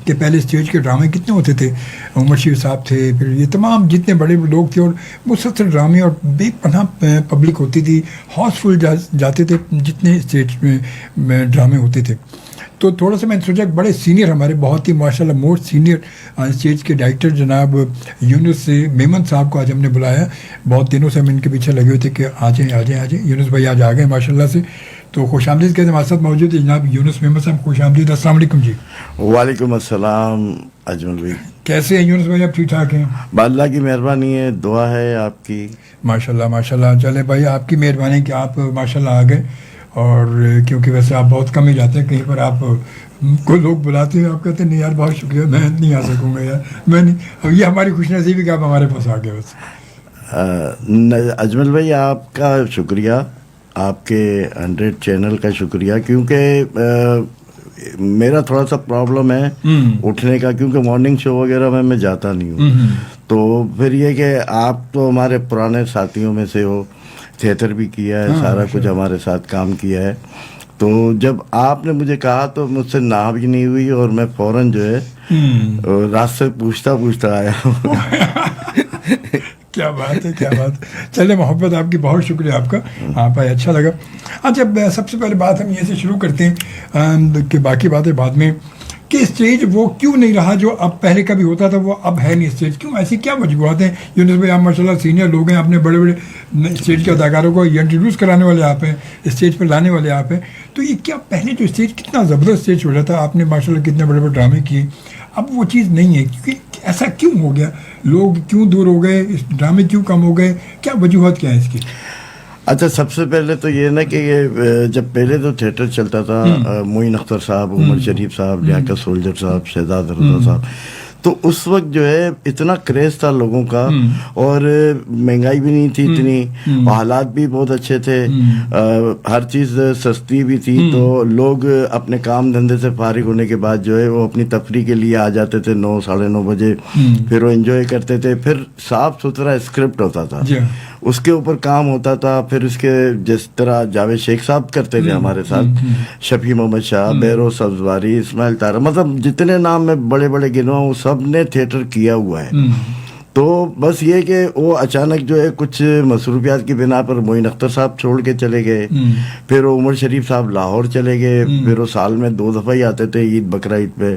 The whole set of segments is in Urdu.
کہ پہلے اسٹیج کے ڈرامے کتنے ہوتے تھے. عمر شریف صاحب تھے, پھر یہ تمام جتنے بڑے لوگ تھے, اور مسلسل ڈرامے اور بے پناہ پبلک ہوتی تھی, ہاؤس فل جاتے تھے جتنے اسٹیج میں ڈرامے ہوتے تھے. تو تھوڑا سا میں نے سوچا کہ بڑے سینئر ہمارے, بہت ہی ماشاء اللہ موسٹ سینئر اسٹیج کے ڈائریکٹر جناب یونس میمن صاحب کو آج ہم نے بلایا. بہت دنوں سے ہم ان کے پیچھے لگے ہوئے تھے کہ آ جائیں. یونس بھائی آج آ گئے ماشاء اللہ سے, تو خوش آمدید کہتے ہیں. ہمارے ساتھ موجود ہے جناب یونس میمن صاحب, خوش آمدید. السلام علیکم جی. وعلیکم السلام اجمل بھائی. کیسے ہیں یونس بھائی, آپ ٹھیک ٹھاک ہیں؟ اللہ کی مہربانی ہے, دعا ہے آپ کی. ماشاء اللہ. چلے بھائی, آپ کی مہربانی کہ آپ ماشاء اللہ آ گئے. اور کیونکہ ویسے آپ بہت کم ہی جاتے ہیں, کہیں پر آپ کو لوگ بلاتے ہیں, آپ کہتے ہیں نہیں یار بہت شکریہ, میں نہیں آ سکوں گا یار, میں نہیں. اب یہ ہماری خوش نصیبی کہ آپ ہمارے پاس آ گئے. بس اجمل بھائی آپ کا شکریہ, آپ کے 100 چینل کا شکریہ, کیونکہ میرا تھوڑا سا پرابلم ہے اٹھنے کا, کیونکہ مارننگ شو وغیرہ میں جاتا نہیں ہوں. تو پھر یہ کہ آپ تو ہمارے پرانے ساتھیوں میں سے ہو, تھیٹر بھی کیا ہے, سارا کچھ ہمارے ساتھ کام کیا ہے. تو جب آپ نے مجھے کہا تو مجھ سے نہ بھی نہیں ہوئی, اور میں فوراً جو ہے رات سے پوچھتا آیا ہوں. کیا بات ہے. چلے محبت آپ کی, بہت شکریہ آپ کا. ہاں بھائی اچھا لگا. اچھا سب سے پہلے بات ہم یہ سے شروع کرتے ہیں کہ باقی باتیں بعد میں, کہ اسٹیج وہ کیوں نہیں رہا جو اب پہلے کبھی ہوتا تھا, وہ اب ہے نہیں اسٹیج, کیوں, ایسی کیا وجوہات ہیں؟ یونس بھائی آپ ماشاء اللہ سینئر لوگ ہیں, اپنے بڑے اسٹیج کے اداکاروں کو انٹروڈیوس کرانے والے آپ ہیں, اسٹیج پہ لانے والے آپ ہیں. تو یہ کیا پہلے جو اسٹیج کتنا زبردست اسٹیج ہو رہا تھا, آپ نے ماشاء اللہ کتنے بڑے ڈرامے کیے, اب وہ چیز نہیں ہے, کیونکہ ایسا کیوں ہو گیا, لوگ کیوں دور ہو گئے, ڈرامے کیوں کم ہو گئے, کیا وجوہات کیا ہیں اس کی؟ اچھا, سب سے پہلے تو یہ نا کہ یہ جب پہلے تو تھیٹر چلتا تھا, معین اختر صاحب, عمر شریف صاحب, لیاقت سولجر صاحب, شہزاد رضا صاحب, تو اس وقت جو ہے اتنا کریز تھا لوگوں کا, اور مہنگائی بھی نہیں تھی اتنی, حالات بھی بہت اچھے تھے, ہر چیز سستی بھی تھی. تو لوگ اپنے کام دھندے سے فارغ ہونے کے بعد جو ہے وہ اپنی تفریح کے لیے آ جاتے تھے 9 ساڑھے 9 بجے, پھر وہ انجوائے کرتے تھے. پھر صاف ستھرا اسکرپٹ ہوتا تھا, اس کے اوپر کام ہوتا تھا. پھر اس کے جس طرح جاوید شیخ صاحب کرتے تھے ہمارے ساتھ, شفیع محمد شاہ, بیرو سبزواری, اسماعیل طارق, مطلب جتنے نام میں بڑے بڑے گنوا وہ سب نے تھیٹر کیا ہوا ہے. تو بس یہ کہ وہ اچانک جو ہے کچھ مصروفیات کی بنا پر معین اختر صاحب چھوڑ کے چلے گئے, پھر وہ عمر شریف صاحب لاہور چلے گئے, پھر وہ سال میں 2 دفعہ ہی آتے تھے, عید بقرہ عید پہ.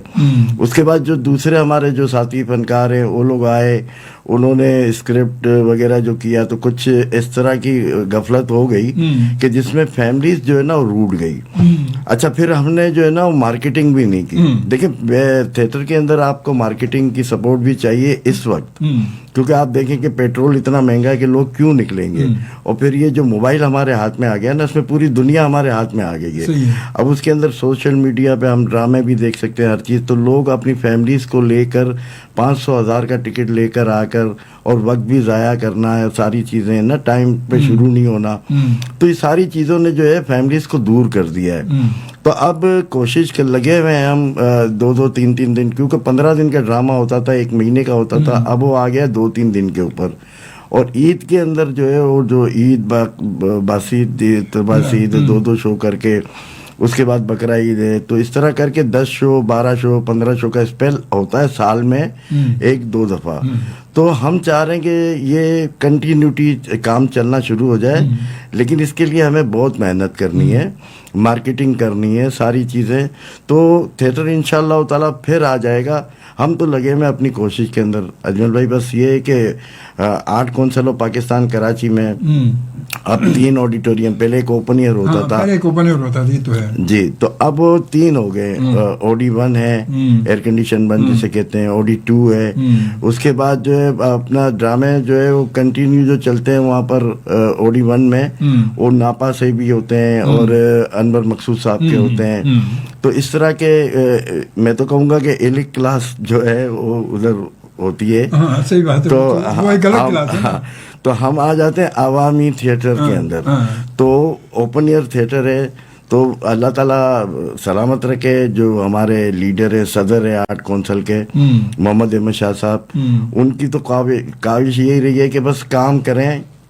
اس کے بعد جو دوسرے ہمارے جو ساتھی فنکار ہیں وہ لوگ آئے, انہوں نے اسکرپٹ وغیرہ جو کیا, تو کچھ اس طرح کی غفلت ہو گئی کہ جس میں فیملیز جو ہے نا وہ روٹ گئی. اچھا, پھر ہم نے جو ہے نا وہ مارکیٹنگ بھی نہیں کی. دیکھیں تھیٹر کے اندر آپ کو مارکیٹنگ کی سپورٹ بھی چاہیے اس وقت, کیونکہ آپ دیکھیں کہ پیٹرول اتنا مہنگا ہے کہ لوگ کیوں نکلیں گے. اور پھر یہ جو موبائل ہمارے ہاتھ میں آ گیا نا, اس میں پوری دنیا ہمارے ہاتھ میں آ گئی ہے. اب اس کے اندر سوشل میڈیا پہ ہم ڈرامے بھی دیکھ سکتے ہیں, ہر چیز. تو لوگ اپنی فیملیز کو لے کر 500,000 کا ٹکٹ لے کر آ کر, اور وقت بھی ضائع کرنا ہے, ساری چیزیں نا ٹائم پہ شروع نہیں ہونا, تو یہ ساری چیزوں نے جو ہے فیملیز کو دور کر دیا ہے. تو اب کوشش کر لگے ہوئے ہیں ہم 2-2 3-3 دن, کیونکہ 15 دن کا ڈرامہ ہوتا تھا, 1 مہینے کا ہوتا تھا, اب وہ آ گیا 2-3 دن کے اوپر. اور عید کے اندر جو ہے وہ جو عید باسید 2 شو کر کے, اس کے بعد بقرہ عید ہے, تو اس طرح کر کے 10 شو 12 شو 15 شو کا اسپیل ہوتا ہے سال میں 1-2 دفعہ. تو ہم چاہ رہے ہیں کہ یہ کنٹینیوٹی کام چلنا شروع ہو جائے, لیکن اس کے لیے ہمیں بہت محنت کرنی ہے, مارکیٹنگ کرنی ہے, ساری چیزیں. تو تھیٹر انشاءاللہ تعالیٰ پھر آ جائے گا. ہم تو لگے میں اپنی کوشش کے اندر اجمل بھائی. بس یہ ہے کہ 8 کونسل آف پاکستان کراچی میں اب 3 آڈیٹوریم, پہلے ایک اوپن ایئر ہوتا تھا, تو ہے جی, تو اب 3 ہو گئے. اوڈی 1 ہے, ایئر کنڈیشن 1 جسے کہتے ہیں, اوڈی 2 ہے. اس کے بعد جو ہے اپنا ڈرامے جو ہے وہ کنٹینیو جو چلتے ہیں وہاں پر اوڈی 1 میں, وہ ناپا سے بھی ہوتے ہیں اور انور مقصود صاحب کے ہوتے ہیں. تو اس طرح کے میں تو کہوں گا کہ ایلٹ کلاس جو ہے وہ ادھر ہوتی ہے. صحیح بات ہے. تو ہم آ جاتے ہیں عوامی تھیٹر کے اندر. تو اوپن ایئر تھیٹر ہے, تو اللہ تعالیٰ سلامت رکھے. جو ہمارے لیڈر ہے, صدر ہے 8 کونسل کے, محمد احمد شاہ صاحب, ان کی تو کاوش یہی رہی ہے کہ بس کام کریں,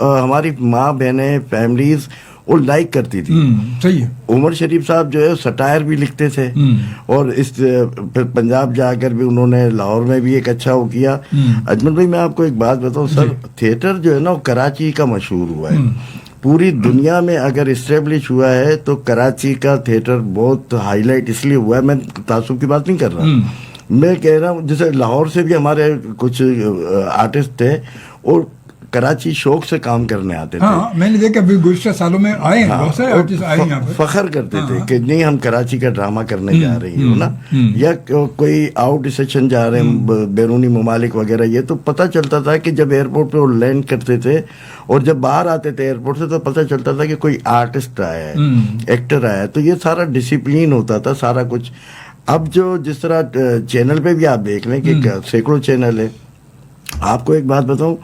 ہماری ماں بہنیں فیملیز وہ لائک کرتی تھی. صحیح ہے. عمر شریف صاحب جو ہے سٹائر بھی لکھتے تھے, اور اس پھر پنجاب جا کر بھی انہوں نے لاہور میں بھی ایک اچھا وہ کیا. اجمل بھائی میں آپ کو ایک بات بتاؤں سر, تھیٹر جو ہے نا وہ کراچی کا مشہور ہوا ہے. پوری دنیا میں اگر اسٹیبلش ہوا ہے تو کراچی کا تھیٹر بہت ہائی لائٹ اس لیے ہوا ہے. میں تعصب کی بات نہیں کر رہا, میں کہہ رہا ہوں جیسے لاہور سے بھی ہمارے کچھ آرٹسٹ تھے اور کراچی شوق سے کام کرنے آتے تھے. ہاں میں نے دیکھا ابھی گزشتہ سالوں میں آئے ہیں بہت سارے آرٹسٹ آئے ہیں یہاں پر, فخر کرتے تھے کہ نہیں ہم کراچی کا ڈرامہ کرنے جا رہے ہیں نا, یا کوئی آؤٹ سیشن جا رہے ہیں بیرونی ممالک وغیرہ. یہ تو پتہ چلتا تھا کہ جب ایئرپورٹ پہ وہ لینڈ کرتے تھے اور جب باہر آتے تھے ایئرپورٹ سے تو پتہ چلتا تھا کہ کوئی آرٹسٹ آیا ہے, ایکٹر آیا ہے. تو یہ سارا ڈسپلین ہوتا تھا سارا کچھ. اب جو جس طرح چینل پہ بھی آپ دیکھ لیں کہ سینکڑوں چینل ہے. آپ کو ایک بات بتاؤں,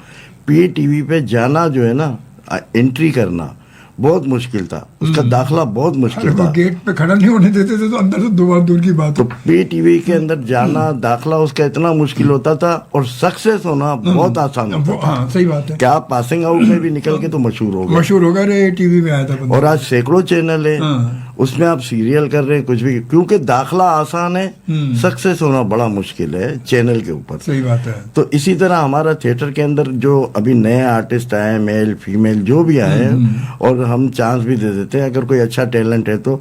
پی ٹی وی پہ جانا جو ہے نا, انٹری کرنا بہت مشکل تھا, اس کا داخلہ بہت مشکل تھا. گیٹ پہ کھڑا نہیں ہونے دیتے تھے تو اندر سے دو بار دور کی بات. تو پی ٹی وی کے اندر جانا داخلہ اس کا اتنا مشکل ہوتا تھا اور سکسیس ہونا بہت آسان ہوتا تھا. ہاں صحیح بات ہے. کیا آپ پاسنگ آؤٹ میں بھی نکل کے تو مشہور ہو گئے, مشہور ہو گئے, ٹی وی میں آیا تھا. اور آج سینکڑوں چینل ہے, اس میں آپ سیریل کر رہے ہیں کچھ بھی, کیونکہ داخلہ آسان ہے, سکسیس ہونا بڑا مشکل ہے چینل کے اوپر. صحیح بات ہے. تو اسی طرح ہمارا تھیٹر کے اندر جو ابھی نئے آرٹسٹ آئے ہیں, میل فیمیل جو بھی آئے ہیں, اور ہم چانس بھی دے دیتے ہیں اگر کوئی اچھا ٹیلنٹ ہے تو.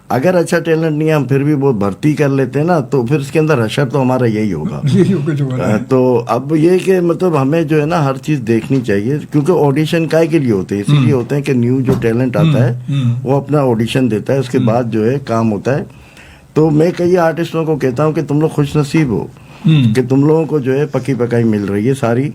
اگر اچھا ٹیلنٹ نہیں ہے ہم پھر بھی وہ بھرتی کر لیتے ہیں نا, تو پھر اس کے اندر حشر تو ہمارا یہی ہوگا. تو اب یہ کہ مطلب ہمیں جو ہے نا ہر چیز دیکھنی چاہیے, کیونکہ آڈیشن کائے کے لیے ہوتے ہیں, اسی لیے ہوتے ہیں کہ نیو جو ٹیلنٹ آتا ہے وہ اپنا آڈیشن دیتا ہے, اس کے بعد جو ہے کام ہوتا ہے. تو میں کئی آرٹسٹوں کو کہتا ہوں کہ تم لوگ خوش نصیب ہو کہ تم لوگوں کو جو ہے پکی پکائی مل رہی ہے ساری,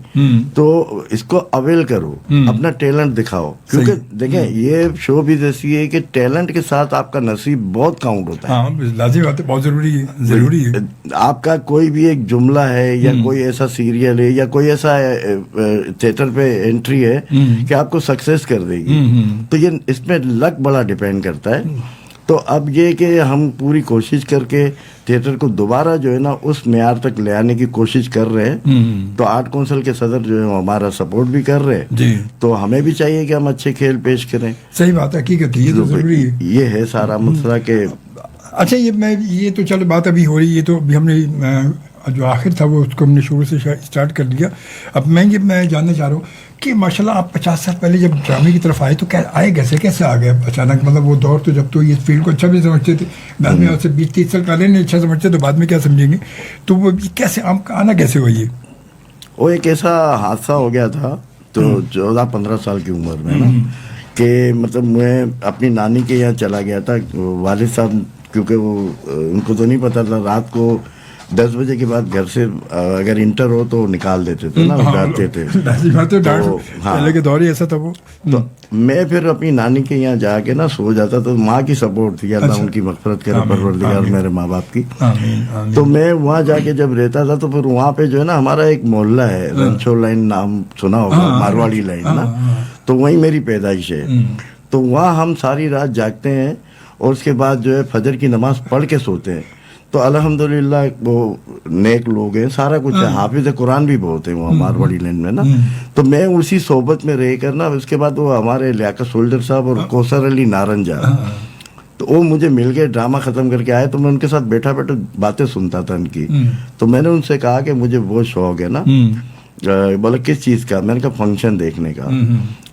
تو اس کو اویل کرو, اپنا ٹیلنٹ دکھاؤ. کیونکہ دیکھیں یہ شو بھی ایسی ہے کہ ٹیلنٹ کے ساتھ آپ کا نصیب بہت کاؤنٹ ہوتا ہے. ہاں لازمی بات ہے, بہت ضروری ہے. آپ کا کوئی بھی ایک جملہ ہے یا کوئی ایسا سیریل ہے یا کوئی ایسا تھیٹر پہ انٹری ہے کہ آپ کو سکسیس کر دے گی, تو یہ اس میں لک بڑا ڈیپینڈ کرتا ہے. تو اب یہ کہ ہم پوری کوشش کر کے تھیٹر کو دوبارہ جو ہے نا اس معیار تک لے آنے کی کوشش کر رہے ہیں. تو آرٹ کونسل کے صدر جو ہے ہمارا سپورٹ بھی کر رہے ہیں, تو ہمیں بھی چاہیے کہ ہم اچھے کھیل پیش کریں. صحیح بات ہے, حقیقت یہ تو ضروری ہے. یہ ہے سارا مسئلہ کہ اچھا یہ تو چلو بات ابھی ہو رہی ہے, تو ابھی ہم نے جو آخر تھا وہ اس کو ہم نے شروع سے اسٹارٹ کر دیا. اب میں جاننا چاہ رہا ہوں کہ ماشاء اللہ آپ 50 سال پہلے جب ڈرامے کی طرف آئے تو آئے کیسے آ گئے اچانک؟ مطلب وہ دور تو جب تو یہ فیلڈ کو اچھا بھی سمجھتے تھے, بعد میں سے 20-30 سال پہلے نہیں اچھا سمجھتے تو بعد میں کیا سمجھیں گے, تو وہ کیسے آنا کیسے ہوا؟ یہ وہ ایک ایسا حادثہ ہو گیا تھا تو 14-15 سال کی عمر میں نا, کہ مطلب میں اپنی نانی کے یہاں چلا گیا تھا. والد صاحب کیونکہ وہ ان کو تو نہیں پتا تھا, رات کو 10 بجے کے بعد گھر سے اگر انٹر ہو تو نکال دیتے تھے نا, ڈانٹتے تھے. پہلے کے دور ہی ایسا تھا وہ. تو میں پھر اپنی نانی کے یہاں جا کے نا سو جاتا, تو ماں کی سپورٹ تھی, اللہ ان کی مغفرت کرے پروردگار میرے ماں باپ کی. تو میں وہاں جا کے جب رہتا تھا تو پھر وہاں پہ جو ہے نا ہمارا ایک محلہ ہے, رنچو لائن نام سنا ہوگا, مارواڑی لائن نا, تو وہیں میری پیدائش ہے. تو وہاں ہم ساری رات جاگتے ہیں اور اس کے بعد جو ہے فجر کی نماز پڑھ کے سوتے ہیں. تو الحمدللہ وہ نیک لوگ ہیں, سارا کچھ ہے, حافظ قرآن بھی بہت ہیں وہاں مارواڑی لینڈ میں نا. تو میں اسی صحبت میں رہ کر نا, اس کے بعد وہ ہمارے لیاقت سولجر صاحب اور کوثر علی نارنجا, تو وہ مجھے مل گئے, ڈرامہ ختم کر کے آئے, تو میں ان کے ساتھ بیٹھا باتیں سنتا تھا ان کی. تو میں نے ان سے کہا کہ مجھے بہت شوق ہے نا. بولا کس چیز کا؟ میں نے کہا فنکشن دیکھنے کا.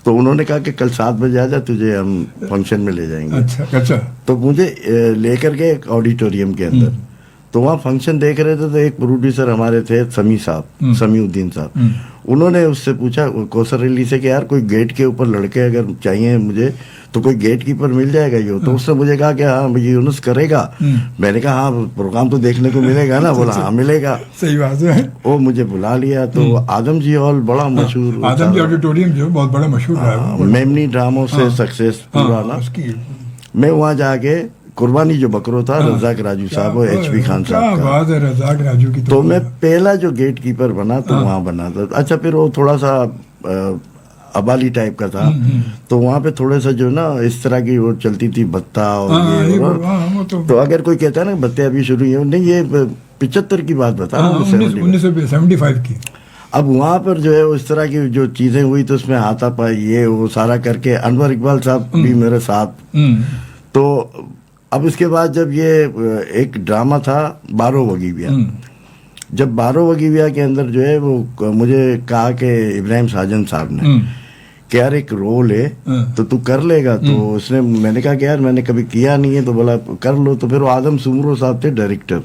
تو انہوں نے کہا کہ کل 7 بجے آ جا, تجھے ہم فنکشن میں لے جائیں گے. تو مجھے لے کر گئے ایک آڈیٹوریم کے اندر, تو وہاں فنکشن دیکھ رہے تھے. تو ایک پروڈیوسر ہمارے تھے سمیع الدین صاحب, انہوں نے اس سے پوچھا کوثر علی سے کہ یار کوئی گیٹ کے اوپر لڑکے اگر چاہیے مجھے تو کوئی گیٹ کیپر مل جائے گا یہ؟ تو اس نے مجھے کہا کہ ہاں یہ یونس کرے گا. میں نے کہا ہاں پروگرام تو دیکھنے کو ملے گا نا. بولا ہاں ملے گا. صحیح بات ہے. وہ مجھے بلا لیا. تو آدم جی ہال بڑا مشہور, آدم جی آڈیٹوریم جو بہت بڑا مشہور ہے, میمنی ڈراموں سے سکسیس پورا نا. میں وہاں جا کے قربانی جو بکرو تھا رزاق راجو صاحب اور ایچ پی خان صاحب کا, رزاق راجو کی, تو میں پہلا جو گیٹ کیپر بنا تو وہاں بنا تھا. اچھا پھر وہ تھوڑا سا ابالی ٹائپ کا تھا, تو وہاں پہ تھوڑا سا جو نا اس طرح کی وہ چلتی تھی بتہ اور تو اگر کوئی کہتا ہے نا بتیں ابھی شروع ہوئی, نہیں یہ 75 کی بات بتا, 1975 کی. اب وہاں پر جو ہے اس طرح کی جو چیزیں ہوئی تو اس میں ہاتھا پائی یہ وہ سارا کر کے انور اقبال صاحب بھی میرے ساتھ. تو اب اس کے بعد جب یہ ایک ڈرامہ تھا 12 وگیویا, جب 12 وگیویا کے اندر جو ہے وہ مجھے کہا کہ ابراہیم ساجن صاحب نے کہ یار ایک رول ہے تو کر لے گا. تو اس نے, میں نے کہا کہ یار میں نے کبھی کیا نہیں ہے, تو بولا کر لو. تو پھر وہ آدم سمرو صاحب تھے ڈائریکٹر,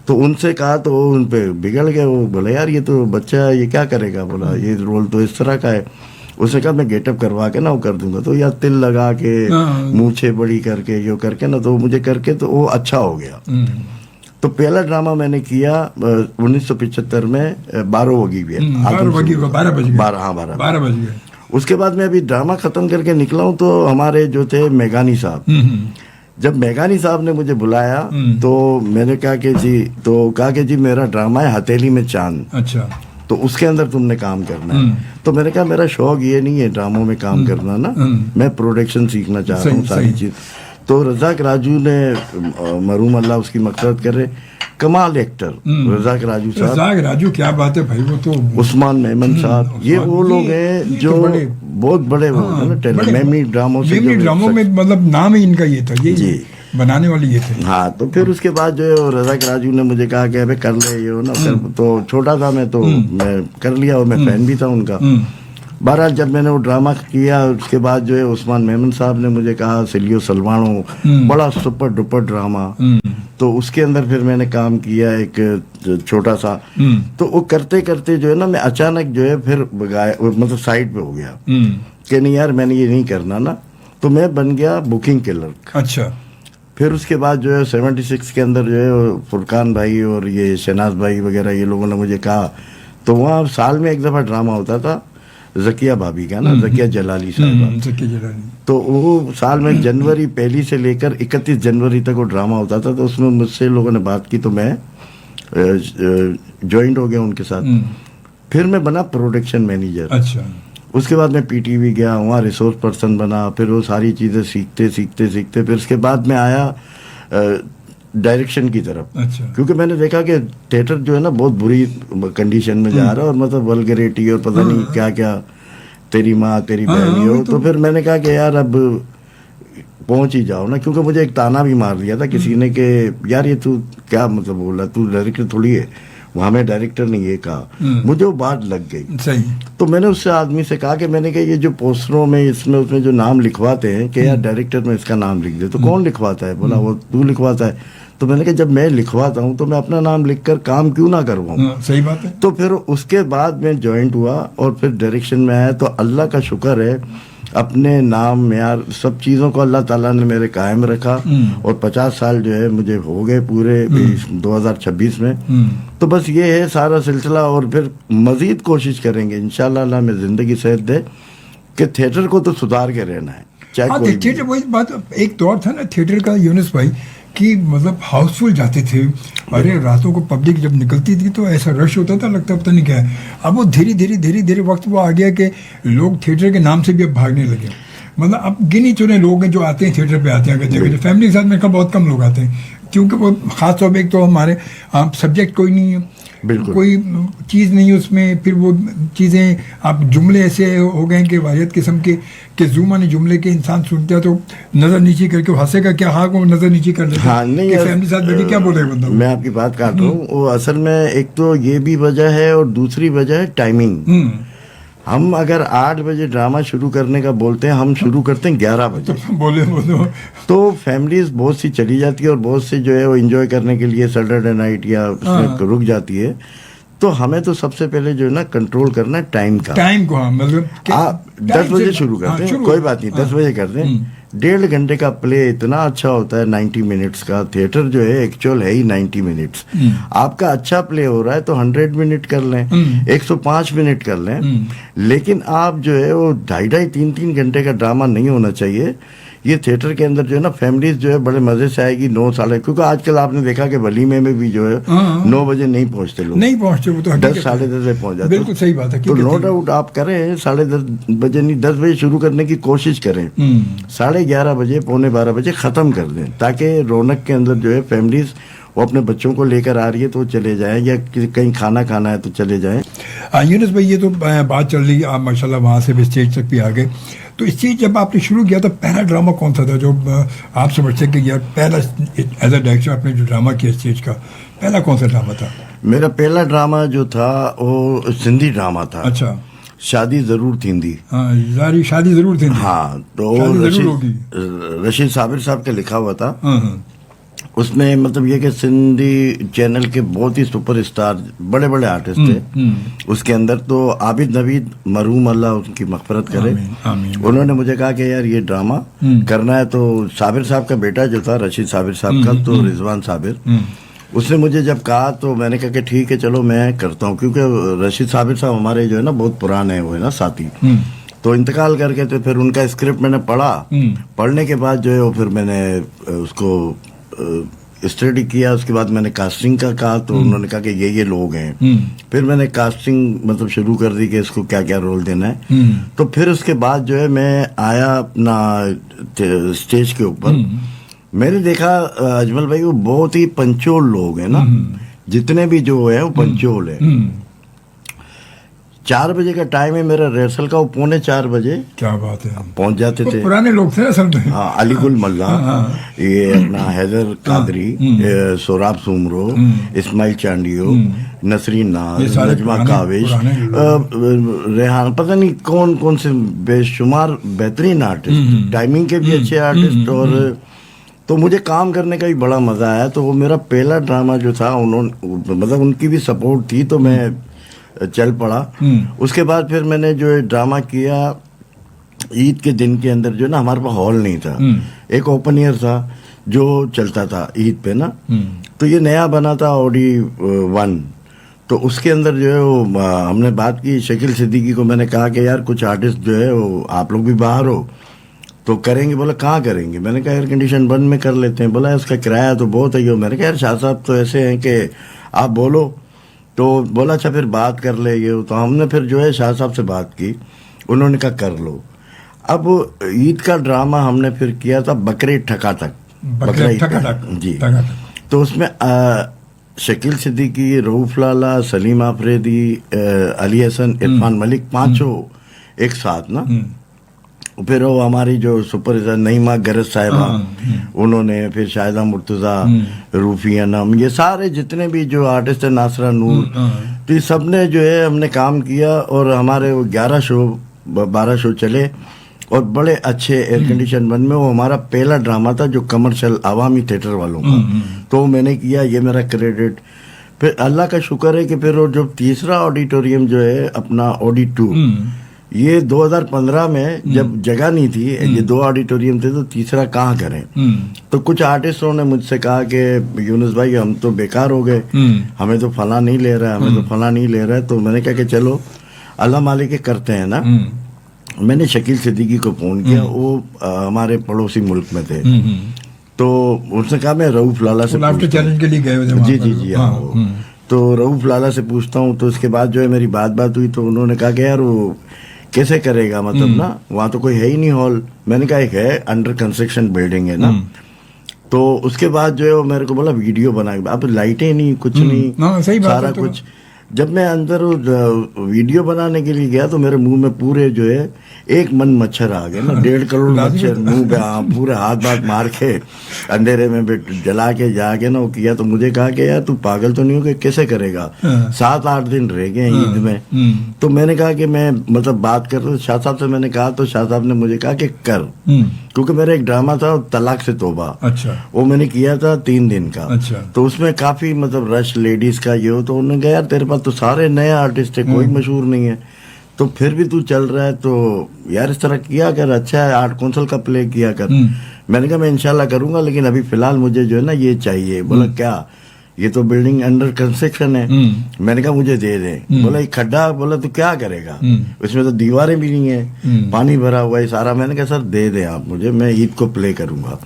تو ان سے کہا تو وہ ان پہ بگڑ گئے. وہ بولا یار یہ تو بچہ یہ کیا کرے گا, بولا یہ رول تو اس طرح کا ہے. اس نے کہا میں گیٹ اپ کروا کے نا وہ کر دوں گا. تو یا تل لگا کے مونچھیں بڑی کر کے یہ کر کے نا, تو مجھے کر کے تو وہ اچھا ہو گیا. تو پہلا ڈرامہ میں نے کیا 1975 میں 12 وگیویا. 12 بج گئے. اس کے بعد میں ابھی ڈرامہ ختم کر کے نکلا ہوں, تو ہمارے جو تھے میگانی صاحب, جب میگانی صاحب نے مجھے بلایا تو میں نے کہا کہ جی, تو کہا کہ جی میرا ڈرامہ ہے ہتھیلی میں چاند, اچھا تو اس کے اندر تم نے کام کرنا ہے. تو میں نے کہا میرا شوق یہ نہیں ہے ڈراموں میں کام کرنا نا, میں پروڈکشن سیکھنا چاہتا ہوں ساری چیز. تو رزاق راجو نے, مرحوم اللہ اس کی مغفرت کرے, کمال ایکٹر رزاق راجو صاحب. رزاق راجو کیا بات ہے بھائی, وہ تو عثمان میمن صاحب, یہ وہ لوگ ہیں جو بہت بڑے میمی ڈراموں میں مطلب نام ہی ان کا یہ تھا, یہ بنانے والے یہ تھے. ہاں, تو پھر اس کے بعد جو ہے رزاق راجو نے مجھے کہا کہ ابے کر لے یہ نا, تو چھوٹا تھا میں, تو میں کر لیا, اور میں فین بھی تھا ان کا. بہرحال جب میں نے وہ ڈرامہ کیا, اس کے بعد جو ہے عثمان میمن صاحب نے مجھے کہا سلیو سلوانو, بڑا سپر ڈپر ڈرامہ. تو اس کے اندر پھر میں نے کام کیا ایک چھوٹا سا. تو وہ کرتے کرتے جو ہے نا میں اچانک جو ہے پھر مطلب سائڈ پہ ہو گیا کہ نہیں یار میں نے یہ نہیں کرنا نا, تو میں بن گیا بکنگ کلرک. اچھا. پھر اس کے بعد جو ہے 76 کے اندر جو ہے فرقان بھائی اور یہ شہناز بھائی وغیرہ یہ لوگوں نے مجھے کہا, تو وہاں سال میں ایک دفعہ ڈرامہ ہوتا تھا زکیہ بھابی کا نا, زکیہ جلالی صاحب. تو وہ سال میں جنوری 1 سے لے کر 31 جنوری تک وہ ڈرامہ ہوتا تھا. تو اس میں مجھ سے لوگوں نے بات کی, تو میں جوائنٹ ہو گیا ان کے ساتھ. پھر میں بنا پروڈکشن مینیجر. اچھا. اس کے بعد میں پی ٹی وی گیا, وہاں ریسورس پرسن بنا. پھر وہ ساری چیزیں سیکھتے پھر اس کے بعد میں آیا ڈائریکشن کی طرف. اچھا. کیونکہ میں نے دیکھا کہ تھیٹر جو ہے نا بہت بری کنڈیشن میں جا رہا ہے, اور مطلب ولگریٹی اور پتہ نہیں کیا کیا, تیری ماں تیری بہنی ہو. تو پھر میں نے کہا کہ یار اب پہنچ ہی جاؤ نا, کیونکہ مجھے ایک تانا بھی مار دیا تھا کسی نے کہ یار یہ تو کیا مطلب بول رہا, تو ڈائریکٹر تھوڑی ہے. وہاں میں ڈائریکٹر نے یہ کہا, مجھے وہ بات لگ گئی. صحیح. تو میں نے اس سے آدمی سے کہا کہ میں نے کہا یہ جو پوسٹروں میں اس میں جو نام لکھواتے ہیں کہ یار ڈائریکٹر میں اس کا نام لکھ دے, تو کون لکھواتا ہے؟ بولا وہ تو لکھواتا ہے. تو میں نے کہا جب میں لکھواتا ہوں تو میں اپنا نام لکھ کر کام کیوں نہ کرواؤں. صحیح بات ہے. تو پھر اس کے بعد میں جوائنٹ ہوا اور پھر ڈائریکشن میں آیا. تو اللہ کا شکر ہے, اپنے نام معیار سب چیزوں کو اللہ تعالیٰ نے میرے قائم رکھا, اور 50 سال جو ہے مجھے ہو گئے پورے 2026 میں. تو بس یہ ہے سارا سلسلہ, اور پھر مزید کوشش کریں گے انشاءاللہ, اللہ میں زندگی صحت دے, کہ تھیٹر کو تو سدھار کے رہنا ہے. تھیٹر وہی بات, ایک دور تھا نا تھیٹر کا یونس بھائی, کہ مطلب ہاؤس فل جاتے تھے. ارے راتوں کو پبلک جب نکلتی تھی تو ایسا رش ہوتا تھا, لگتا پتہ نہیں کیا ہے. اب وہ دھیرے وقت وہ آ گیا کہ لوگ تھیٹر کے نام سے بھی اب بھاگنے لگے. مطلب اب گنی چنے لوگ ہیں جو آتے ہیں تھیٹر پہ آتے ہیں, اگر جگہ فیملی کے ساتھ میں کہا بہت کم لوگ آتے ہیں, کیونکہ وہ خاص طور پہ ایک تو ہمارے سبجیکٹ کوئی نہیں ہے, کوئی چیز نہیں اس میں. پھر وہ چیزیں آپ جملے ایسے ہو گئے کہ واحد قسم کے کہ زومانی جملے کے انسان سنتا ہے تو نظر نیچی کر کے ہنسے گا کیا, کو نظر نیچی کر لیتا ہے. فیملی ساتھ بیٹھے کیا بول رہے بندہ. میں آپ کی بات کاٹ رہا ہوں. وہ اصل میں ایک تو یہ بھی وجہ ہے, اور دوسری وجہ ہے ٹائمنگ. ہم اگر 8 بجے ڈرامہ شروع کرنے کا بولتے ہیں, ہم شروع کرتے ہیں 11 بجے. بولے تو فیملیز بہت سی چلی جاتی ہے, اور بہت سے جو ہے وہ انجوائے کرنے کے لیے سیٹرڈے نائٹ یا اس میں رک جاتی ہے. تو ہمیں تو سب سے پہلے جو ہے نا کنٹرول کرنا ہے ٹائم کا. ٹائم کو مطلب 10 بجے شروع کرتے ہیں, کوئی بات نہیں 10 بجے کرتے ہیں. 1.5 گھنٹے کا پلے اتنا اچھا ہوتا ہے, 90 منٹس کا. تھیٹر جو ہے ایکچوئل ہے ہی 90 منٹس. آپ کا اچھا پلے ہو رہا ہے تو 100 منٹ کر لیں, 105 منٹ کر لیں, لیکن آپ جو ہے وہ 2.5 3 گھنٹے کا ڈرامہ نہیں ہونا چاہیے. یہ تھیٹر کے اندر جو ہے نا فیملیز جو ہے بڑے مزے سے آئے گی 9 سال, کیونکہ آج کل آپ نے دیکھا کہ ولیمے میں بھی جو ہے 9 بجے نہیں پہنچتے لوگ, نہیں پہنچتے, وہ تو 10 ساڑھے 10 بجے پہنچ جاتے. بالکل صحیح بات ہے. تو نو ڈاؤٹ آپ کریں 10:30 بجے نہیں 10 بجے شروع کرنے کی کوشش کریں, 11:30 بجے 11:45 بجے ختم کر دیں, تاکہ رونق کے اندر جو ہے فیملیز وہ اپنے بچوں کو لے کر آ رہی ہے تو چلے جائیں, یا کہیں کھانا کھانا ہے تو چلے جائیں. یونس بھائی یہ تو بات چل رہی، آپ ماشاء اللہ وہاں سے بھی اسٹیج تک بھی آ گئے، تو اس چیز جب آپ نے شروع کیا تو پہلا ڈرامہ کون سا تھا جو آپ سمجھتے کہ یار پہلا ایز اے ڈائریکٹر آپ نے جو ڈرامہ کیا اسٹیج کا، پہلا کون سا ڈرامہ تھا؟ میرا پہلا ڈرامہ جو تھا وہ سندھی ڈرامہ تھا. اچھا. شادی ضرور تھیندی. ہاں شادی ضرور تھیندی. ہاں تو رشید صابر صاحب کا لکھا ہوا تھا. اس میں مطلب یہ کہ سندھی چینل کے بہت ہی سپر اسٹار بڑے بڑے آرٹسٹ تھے اس کے اندر. تو عابد نوید مرحوم اللہ ان کی مغفرت کرے، انہوں نے مجھے کہا کہ یار یہ ڈرامہ کرنا ہے. تو صابر صاحب کا بیٹا جو تھا رشید صابر صاحب کا، تو رضوان صابر، اس نے مجھے جب کہا تو میں نے کہا کہ ٹھیک ہے چلو میں کرتا ہوں، کیونکہ رشید صابر صاحب ہمارے جو ہے نا بہت پرانے ہیں، وہ ہے نا ساتھی، تو انتقال کر کے تو پھر ان کا اسکرپٹ میں نے پڑھا. پڑھنے کے بعد جو ہے وہ پھر میں نے اس کو اسٹڈی کیا. اس کے بعد میں نے کاسٹنگ کا کہا تو انہوں نے کہا کہ یہ لوگ ہیں. پھر میں نے کاسٹنگ مطلب شروع کر دی کہ اس کو کیا کیا رول دینا ہے. تو پھر اس کے بعد جو ہے میں آیا اپنا اسٹیج کے اوپر. میں نے دیکھا اجمل بھائی وہ بہت ہی پنچول لوگ ہیں نا، جتنے بھی جو ہے وہ پنچول ہے. 4 بجے کا ٹائم ہے میرا ریہرسل کا، وہ 3:45 بجے کیا بات ہے پہنچ جاتے تھے. پرانے لوگ تھے اصل میں. ہاں علی گل ملا، یہ اپنا حیدر قادری، سوراب سومرو، اسماعیل چانڈیو، نسرین ناز، نجمہ کاوش، ریحان، پتہ نہیں کون کون سے بے شمار بہترین آرٹسٹ، ٹائمنگ کے بھی اچھے آرٹسٹ. اور تو مجھے کام کرنے کا بھی بڑا مزہ آیا. تو وہ میرا پہلا ڈرامہ جو تھا، انہوں مطلب ان کی بھی سپورٹ تھی تو میں چل پڑا. اس کے بعد پھر میں نے جو ڈرامہ کیا عید کے دن کے اندر، جو نا ہمارے پاس ہال نہیں تھا، ایک اوپن ایئر تھا جو چلتا تھا عید پہ نا. تو یہ نیا بنا تھا آڈی 1. تو اس کے اندر جو ہے وہ ہم نے بات کی شکیل صدیقی کو. میں نے کہا کہ یار کچھ آرٹسٹ جو ہے وہ آپ لوگ بھی باہر ہو تو کریں گے. بولا کہاں کریں گے؟ میں نے کہا ایئر کنڈیشن بند میں کر لیتے ہیں. بولا اس کا کرایہ تو بہت ہے. میں نے کہا یار شاہ صاحب تو ایسے ہیں کہ آپ بولو. تو بولا اچھا پھر بات کر لے یہ. تو ہم نے پھر جو ہے شاہ صاحب سے بات کی، انہوں نے کہا کر لو. اب عید کا ڈرامہ ہم نے پھر کیا تھا بقرعید ٹھکا تک. جی. تو اس میں شکیل صدیقی، رؤوف لالا، سلیم آفریدی، علی حسن، عرفان ملک، 5 ایک ساتھ نا. پھر وہ ہماری جو سپر نعیمہ گرز صاحبہ، انہوں نے، پھر شاہدہ مرتضیٰ، روفی انم، یہ سارے جتنے بھی جو آرٹسٹ ہیں، ناصرہ نور، تو یہ سب نے جو ہے ہم نے کام کیا. اور ہمارے وہ 12 شو چلے اور بڑے اچھے ایئر کنڈیشن بند میں. وہ ہمارا پہلا ڈرامہ تھا جو کمرشل عوامی تھیٹر والوں کا، تو میں نے کیا، یہ میرا کریڈٹ. پھر اللہ کا شکر ہے کہ پھر وہ جو تیسرا آڈیٹوریم جو ہے اپنا آڈی 2، یہ 2015 میں جب جگہ نہیں تھی، یہ 2 آڈیٹوریم تھے تو تیسرا کہاں کریں. تو کچھ آرٹسٹوں نے مجھ سے کہا کہ یونس بھائی ہم تو بیکار ہو گئے، ہمیں تو فلاں نہیں لے رہا ہے، ہمیں تو فلاں نہیں لے رہا ہے. تو میں نے کہا کہ چلو اللہ مالک کرتے ہیں نا. میں نے شکیل صدیقی کو فون کیا، وہ ہمارے پڑوسی ملک میں تھے. تو اس نے کہا میں رؤوف لالا سے چیلنج کے لیے گئے ہوئے. جی ہاں. تو رؤوف لالا سے پوچھتا ہوں. تو اس کے بعد جو ہے میری بات ہوئی تو انہوں نے کہا کہ یار وہ کیسے کرے گا، مطلب نا وہاں تو کوئی ہے ہی نہیں ہال. میں نے کہا ایک ہے انڈر کنسٹرکشن بلڈنگ ہے نا. تو اس کے بعد جو ہے وہ میرے کو بولا ویڈیو بنائے. اب لائٹیں نہیں، کچھ نہیں، سارا کچھ. جب میں اندر ویڈیو بنانے کے لیے گیا تو میرے منہ میں پورے جو ہے 1 من مچھر آ گئے نا، 1.5 کروڑ مچھر منہ پہ. پورے ہاتھ مار کے اندھیرے میں جلا کے جا کے نا وہ کیا. تو مجھے کہا کہ یار تو پاگل تو نہیں ہو کہ کیسے کرے گا، 7-8 دن رہ گئے عید میں. تو میں نے کہا کہ میں مطلب بات کر رہا شاہ صاحب سے. میں نے کہا تو شاہ صاحب نے مجھے کہا کہ کر، کیونکہ میرا ایک ڈرامہ تھا طلاق سے توبہ، وہ میں نے کیا تھا 3 دن کا. تو اس میں کافی مطلب رش لیڈیز کا یہ ہو. تو انہوں نے کہا یار تیرے پاس تو سارے نئے آرٹسٹ ہے، کوئی مشہور نہیں ہے، تو پھر بھی تو چل رہا ہے تو یار اس طرح کیا کر، اچھا ہے آرٹ کونسل کا پلے کیا کر. میں نے کہا میں انشاءاللہ کروں گا، لیکن ابھی فی الحال مجھے جو ہے نا یہ چاہیے. بولا کیا؟ یہ تو بلڈنگ انڈر کنسٹرکشن ہے. میں نے کہا مجھے دے دیں. بولا ایک کھڈا. بولا تو کیا کرے گا، اس میں تو دیواریں بھی نہیں ہیں، پانی بھرا ہوا ہے سارا. میں نے کہا سر دے دیں آپ مجھے، میں عید کو پلے کروں گا.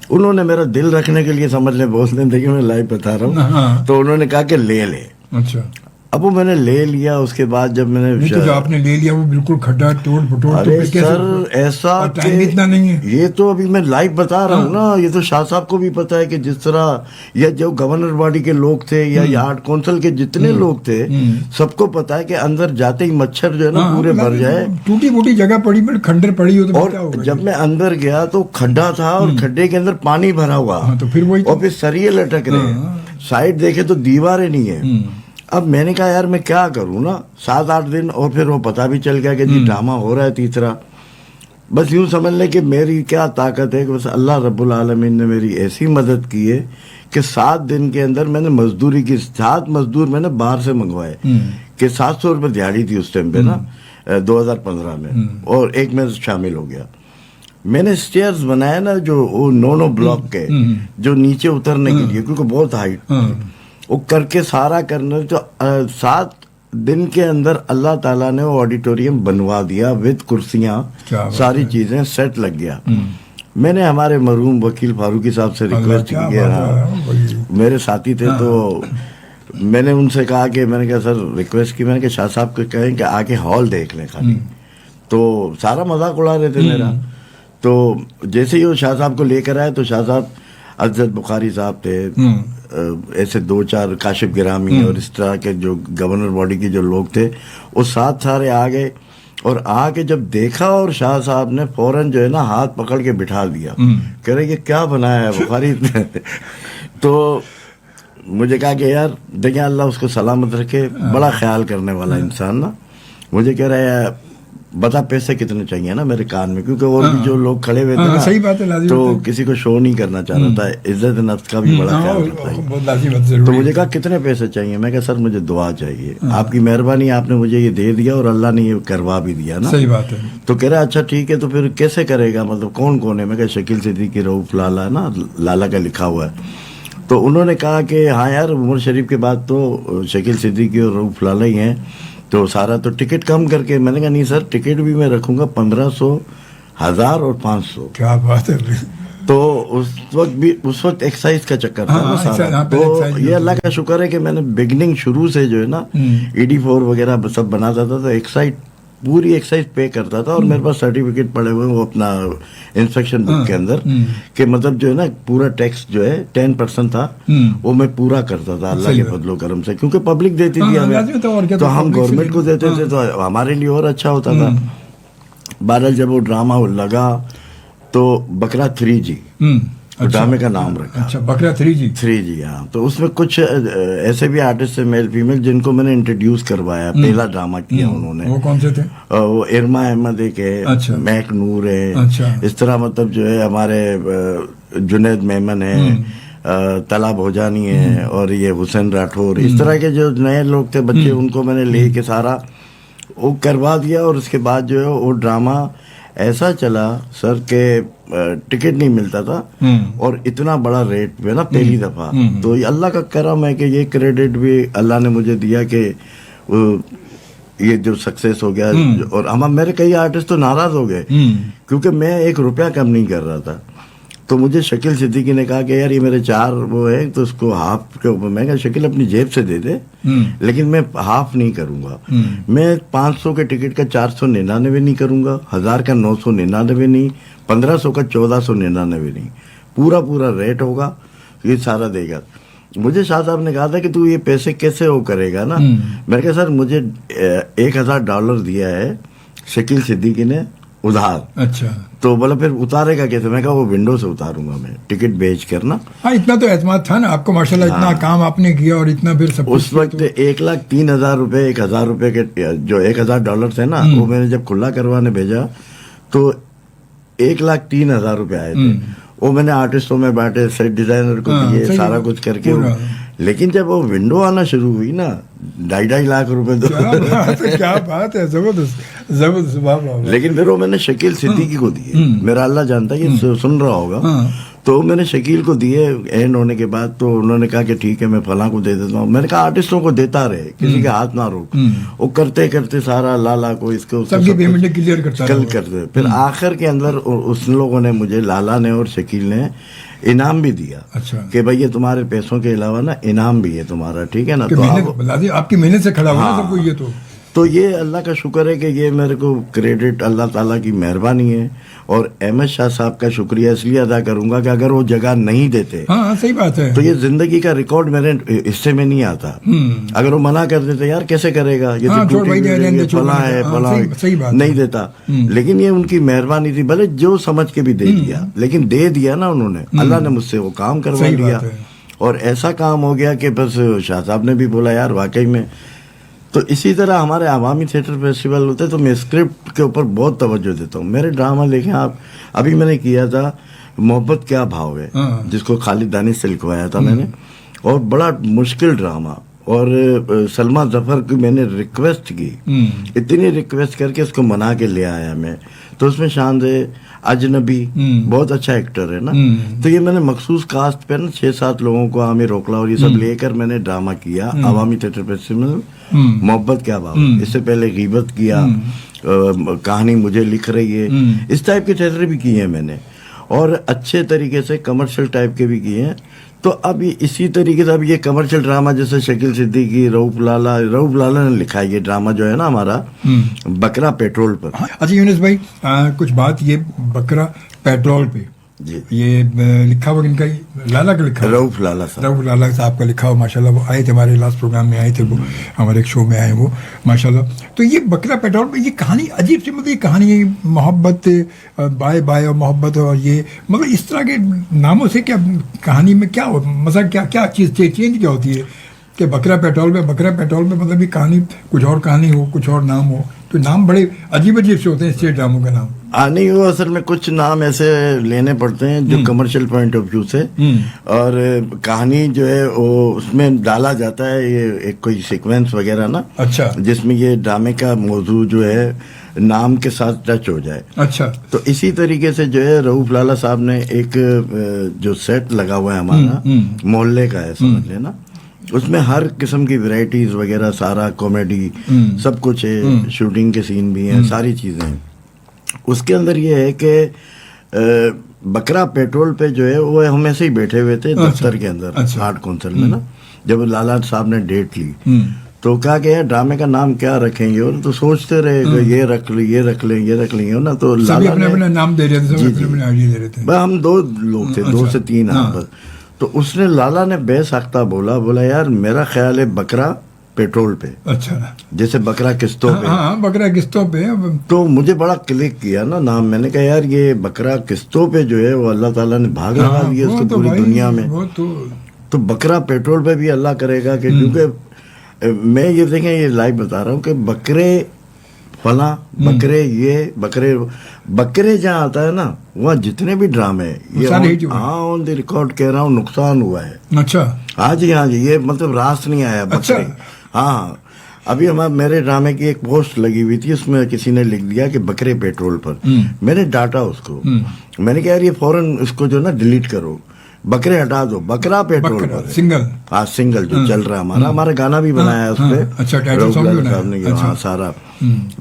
انہوں نے میرا دل رکھنے کے لیے سمجھ لیں بہت دن دیکھیں میں لائیو بتا رہا ہوں. تو انہوں نے کہا کہ لے لے. اب وہ میں نے لے لیا. اس کے بعد جب میں نے جو آپ نے لے لیا وہ بالکل کھڈا توڑ پھوڑ. ارے سر ایسا ٹائم اتنا نہیں ہے. یہ تو ابھی میں لائیو بتا رہا ہوں نا. یہ تو شاہ صاحب کو بھی پتا ہے کہ جس طرح یا جو گورنر باڈی کے لوگ تھے یا یارڈ کونسل کے جتنے لوگ تھے سب کو پتا ہے کہ اندر جاتے ہی مچھر جو ہے نا پورے بھر جائے. ٹوٹی پھوٹی جگہ پڑی کھنڈر پڑی ہو. اور جب میں اندر گیا تو کھڈا تھا اور کھڈے کے اندر پانی بھرا ہوا اور پھر سریے لٹک رہے. سائڈ دیکھے تو دیواریں نہیں ہیں. اب میں نے کہا یار میں کیا کروں نا. 7-8 دن اور پھر وہ پتا بھی چل گیا کہ جی ڈرامہ ہو رہا ہے تیسرا. بس یوں سمجھ لیں کہ میری کیا طاقت ہے کہ بس اللہ رب العالمین نے میری ایسی مدد کی ہے کہ 7 دن کے اندر میں نے مزدوری کی. 7 مزدور میں نے باہر سے منگوائے کہ 700 روپے دیہڑی تھی اس ٹائم پہ نا 2015 میں. اور ایک میں شامل ہو گیا. میں نے اسٹیئرز بنایا نا جو 9 بلاک کے جو نیچے اترنے کے لیے کیونکہ بہت ہائٹ وہ کر کے سارا کرنا. تو 7 دن کے اندر اللہ تعالیٰ نے وہ آڈیٹوریم بنوا دیا وتھ کرسیاں ساری چیزیں سیٹ لگ گیا. میں نے ہمارے مرحوم وکیل فاروقی صاحب سے ریکویسٹ کیا. میرے ساتھی تھے تو میں نے ان سے کہا کہ میں نے کہا سر ریکویسٹ کی. میں نے کہا شاہ صاحب کو کہیں کہ آ کے ہال دیکھ لیں خالی. تو سارا مذاق اڑا رہے تھے میرا. تو جیسے ہی وہ شاہ صاحب کو لے کر آئے تو شاہ صاحب عزت بخاری صاحب تھے, ایسے 2-4 کاشف گرامی اور اس طرح کے جو گورنر باڈی کے جو لوگ تھے وہ سارے آ گئے. اور آ کے جب دیکھا اور شاہ صاحب نے فوراً جو ہے نا ہاتھ پکڑ کے بٹھا دیا. کہہ رہے یہ کیا بنایا ہے بخاری. تو مجھے کہا کہ یار دیکھیں اللہ اس کو سلامت رکھے, بڑا خیال کرنے والا انسان نا. مجھے کہہ رہا ہے بتا پیسے کتنے چاہیے نا میرے کان میں, کیونکہ اور بھی جو لوگ کھڑے ہوئے تھے صحیح بات ہے تو کسی کو شو نہیں کرنا چاہ رہا تھا. عزت نفس کا بھی بڑا خیال کرتا ہے. تو مجھے کہا کتنے پیسے چاہیے. میں کہا سر مجھے دعا چاہیے, آپ کی مہربانی آپ نے مجھے یہ دے دیا اور اللہ نے یہ کروا بھی دیا نا. صحیح بات ہے. تو کہہ رہا اچھا ٹھیک ہے تو پھر کیسے کرے گا, مطلب کون کون ہے. میں کہا شکیل صدیقی رؤف لالا نا, لالا کا لکھا ہوا ہے. تو انہوں نے کہا کہ ہاں یار عمر شریف کے بعد تو شکیل صدیقی اور رؤف لالا ہی ہیں, تو سارا تو ٹکٹ کم کر کے. میں نے کہا نہیں سر ٹکٹ بھی میں رکھوں گا 1500, 1000 اور 500. کیا بات ہے. تو اس وقت ایکسائز کا چکر تھا نا سارا. تو یہ اللہ کا شکر ہے کہ میں نے بگننگ شروع سے جو ہے نا ED4 وغیرہ سب بناتا تھا تو ایکسائز پوری ایکسائز پے کرتا تھا. اور میرے پاس سرٹیفکیٹ پڑے ہوئے وہ اپنا انسپیکشن بک کے اندر کہ مطلب جو ہے نا پورا ٹیکس جو ہے 10% تھا وہ میں پورا کرتا تھا اللہ کے فضل و کرم سے, کیونکہ پبلک دیتی تھی ہمیں تو ہم گورنمنٹ کو دیتے تھے تو ہمارے لیے اور اچھا ہوتا تھا. بہرحال جب وہ ڈرامہ لگا تو بکرا 3G ڈرامے کا نام رکھا. اچھا بکرا 3G. ہاں. تو اس میں کچھ ایسے بھی آرٹسٹ تھے میل فیمیل جن کو میں نے انٹروڈیوس کروایا. پہلا ڈرامہ کیا انہوں نے. وہ کون سے تھے؟ وہ ارما احمد ایک ہے, میک نور ہے, اس طرح مطلب جو ہے ہمارے جنید میمن ہے, طلا بھوجانی ہے, اور یہ حسین راٹھور. اس طرح کے جو نئے لوگ تھے بچے ان کو میں نے لے کے سارا وہ کروا دیا. اور اس کے بعد جو ہے وہ ڈرامہ ایسا چلا سر کہ ٹکٹ نہیں ملتا تھا اور اتنا بڑا ریٹ پہ نا پہلی دفعہ. تو اللہ کا کرم ہے کہ یہ کریڈٹ بھی اللہ نے مجھے دیا کہ یہ جو سکسیس ہو گیا. اور میرے کئی آرٹسٹ تو ناراض ہو گئے کیونکہ میں 1 روپیہ کم نہیں کر رہا تھا. تو مجھے شکیل صدیقی نے کہا کہ یار یہ میرے 4 وہ ہے تو اس کو ہاف کے اوپر. میں کہا شکیل اپنی جیب سے دے دے لیکن میں ہاف نہیں کروں گا. میں 500 کے ٹکٹ کا 499 نہیں کروں گا, 1000 کا 999 نہیں, 1500 کا 1499 نہیں, پورا ریٹ ہوگا. یہ سارا دے گا. مجھے شاہ صاحب نے کہا تھا کہ تو یہ پیسے کیسے وہ کرے گا نا. میں نے کہا سر مجھے $1000 دیا ہے شکیل صدیقی نے ادھار. اچھا. تو بولا پھر اتارے گا کیسے. میں کہا وہ ونڈو سے اتاروں گا میں ٹکٹ بیچ کر نا. ہاں اتنا تو اعتماد تھا نا آپ کو ماشاءاللہ, اتنا کام آپ نے کیا اور اتنا پھر سب. اس وقت 1,03,000 روپے, 1,000 روپے کے جو $1,000 تھے نا وہ میں نے جب کھلا کروانے بھیجا تو 1,03,000 روپے آئے تھے. وہ میں نے آرٹسٹوں میں بیٹھے سیٹ ڈیزائنر کو دیے سارا کچھ کر کے. لیکن جب وہ ونڈو آنا شروع ہوئی نا 2.5 لاکھ روپے تو کیا بات ہے, زبردست. لیکن پھر وہ میں نے شکیل صدیقی کو دیے. میرا اللہ جانتا ہے یہ سن رہا ہوگا. تو میں نے شکیل کو دیے اینڈ ہونے کے بعد, تو انہوں نے کہا کہ ٹھیک ہے میں فلاں کو دے دیتا ہوں. میں نے کہا آرٹسٹوں کو دیتا رہے, کسی کے ہاتھ نہ روک. وہ کرتے کرتے سارا لالا کو اس کو سب کی پیمنٹ کلیئر کرتے. پھر آخر کے اندر اس لوگوں نے مجھے, لالا نے اور شکیل نے انعام بھی دیا. اچھا کہ بھائی یہ تمہارے پیسوں کے علاوہ نا انعام بھی ہے تمہارا, ٹھیک ہے نا. تو آپ کی محنت سے کھڑا ہوا سب کو یہ تو یہ اللہ کا شکر ہے کہ یہ میرے کو کریڈٹ اللہ تعالیٰ کی مہربانی ہے. اور احمد شاہ صاحب کا شکریہ اس لیے ادا کروں گا کہ اگر وہ جگہ نہیں دیتے, ہاں صحیح بات ہے, تو یہ زندگی کا ریکارڈ میرے حصے میں نہیں آتا. اگر وہ منع کر دیتے یار کیسے کرے گا, یہ فلاں ہے فلاں, نہیں دیتا. لیکن یہ ان کی مہربانی تھی, بھلے جو سمجھ کے بھی دے دیا, لیکن دے دیا نا انہوں نے. اللہ نے مجھ سے وہ کام کروا لیا, اور ایسا کام ہو گیا کہ بس شاہ صاحب نے بھی بولا یار واقعی میں. تو اسی طرح ہمارے عوامی تھیٹر فیسٹیول ہوتے تو میں اسکرپٹ کے اوپر بہت توجہ دیتا ہوں. میرے ڈرامہ دیکھیں آپ, ابھی میں نے کیا تھا محبت کیا بھاؤ ہے, جس کو خالد دانش سے لکھوایا تھا میں نے, اور بڑا مشکل ڈرامہ. اور سلما ظفر کی میں نے ریکویسٹ کی, اتنی ریکویسٹ کر کے اس کو منا کے لے آیا میں. تو اس میں شاندے اجنبی بہت اچھا ایکٹر ہے نا. تو یہ میں نے مخصوص کاسٹ پہ نا 6-7 لوگوں کو, عامر روکلا اور یہ سب لے کر میں نے ڈرامہ کیا عوامی تھیٹر فیسٹیول محبت کیا بھاؤ. اس سے پہلے غیبت کیا, کہانی مجھے لکھ رہی ہے, اس ٹائپ کے تھیٹر بھی کیے ہیں میں نے, اور اچھے طریقے سے کمرشل ٹائپ کے بھی کیے ہیں. تو اب اسی طریقے سے اب یہ کمرشل ڈرامہ جیسے شکیل صدیقی, رؤف لالا نے لکھا ہے یہ ڈرامہ جو ہے نا ہمارا بکرا پیٹرول پر. اچھا یونس بھائی کچھ بات یہ بکرا پیٹرول پہ, جی یہ لکھا ہوا ان کا لالا کا لکھا, رؤف لالا صاحب کا لکھا ہوا. ماشاءاللہ وہ آئے تھے ہمارے لاسٹ پروگرام میں, آئے تھے وہ ہمارے ایک شو میں آئے وہ ماشاءاللہ. تو یہ بکرا پیٹرول پہ یہ کہانی عجیب سی, مطلب یہ کہانی محبت بائے بائے اور محبت, اور یہ مطلب اس طرح کے ناموں سے کیا کہانی میں کیا مطلب کیا چیز چینج کیا ہوتی ہے کہ بکرا پیٹرول پہ مطلب یہ کہانی کچھ اور کہانی ہو, کچھ اور نام ہو. تو نام بڑے عجیب سے ہوتے ہیں اسٹیٹ ڈراموں کا نام. نہیں وہ اصل میں کچھ نام ایسے لینے پڑتے ہیں جو کمرشل پوائنٹ آف ویو سے, اور کہانی جو ہے وہ اس میں ڈالا جاتا ہے یہ ایک کوئی سیکوینس وغیرہ نا, اچھا, جس میں یہ ڈرامے کا موضوع جو ہے نام کے ساتھ ٹچ ہو جائے. اچھا, تو اسی طریقے سے جو ہے رؤف لالا صاحب نے ایک جو سیٹ لگا ہوا ہے ہمارا محلے کا ہے سمجھ لینا, اس میں ہر قسم کی ویرائٹیز وغیرہ, سارا کامیڈی سب کچھ ہے, شوٹنگ کے سین بھی ہیں, ساری چیزیں ہیں. اس کے اندر یہ ہے کہ بکرا پیٹرول پہ جو ہے وہ ہم ایسے ہی بیٹھے ہوئے تھے دفتر کے اندر آرٹ کونسل میں نا, جب لالا صاحب نے ڈیٹ لی تو کہا کہ ڈرامے کا نام کیا رکھیں گے, تو سوچتے رہے کہ یہ رکھ لیں گے نا. تو لالا نے نام دے رہے تھے, ہم 2 لوگ تھے, 2 سے 3 بس. تو اس نے لالا نے بے ساختہ بولا یار میرا خیال ہے بکرا پیٹرول پہ, اچھا جیسے بکرا قسطوں پہ, بکرا قسطوں پہ. تو مجھے بڑا کلک کیا نا نام, میں نے کہا یار یہ بکرا قسطوں پہ جو ہے وہ اللہ تعالیٰ نے بھاگ لگا دیا اس کو پوری دنیا میں. تو بکرا پیٹرول پہ بھی اللہ کرے گا کہ, کیونکہ میں یہ دیکھیں یہ لائیو بتا رہا ہوں کہ بکرے فلاں بکرے یہ بکرے جہاں آتا ہے نا وہاں جتنے بھی ڈرامے یہ آن دی ریکارڈ کہہ رہا ہوں نقصان ہوا ہے. اچھا, ہاں جی یہ مطلب راست نہیں آیا بکرے. ہاں ابھی میرے ڈرامے کی ایک پوسٹ لگی ہوئی تھی, اس میں کسی نے لکھ دیا کہ بکرے پیٹرول پر. میں نے ڈاٹا اس کو, میں نے کہا یار یہ فوراً اس کو جو نا ڈیلیٹ کرو, بکرے ہٹا دو, بکرا پیٹرول پر سنگل جو چل رہا ہے ہمارا گانا بھی بنایا ہے اس پہ سارا.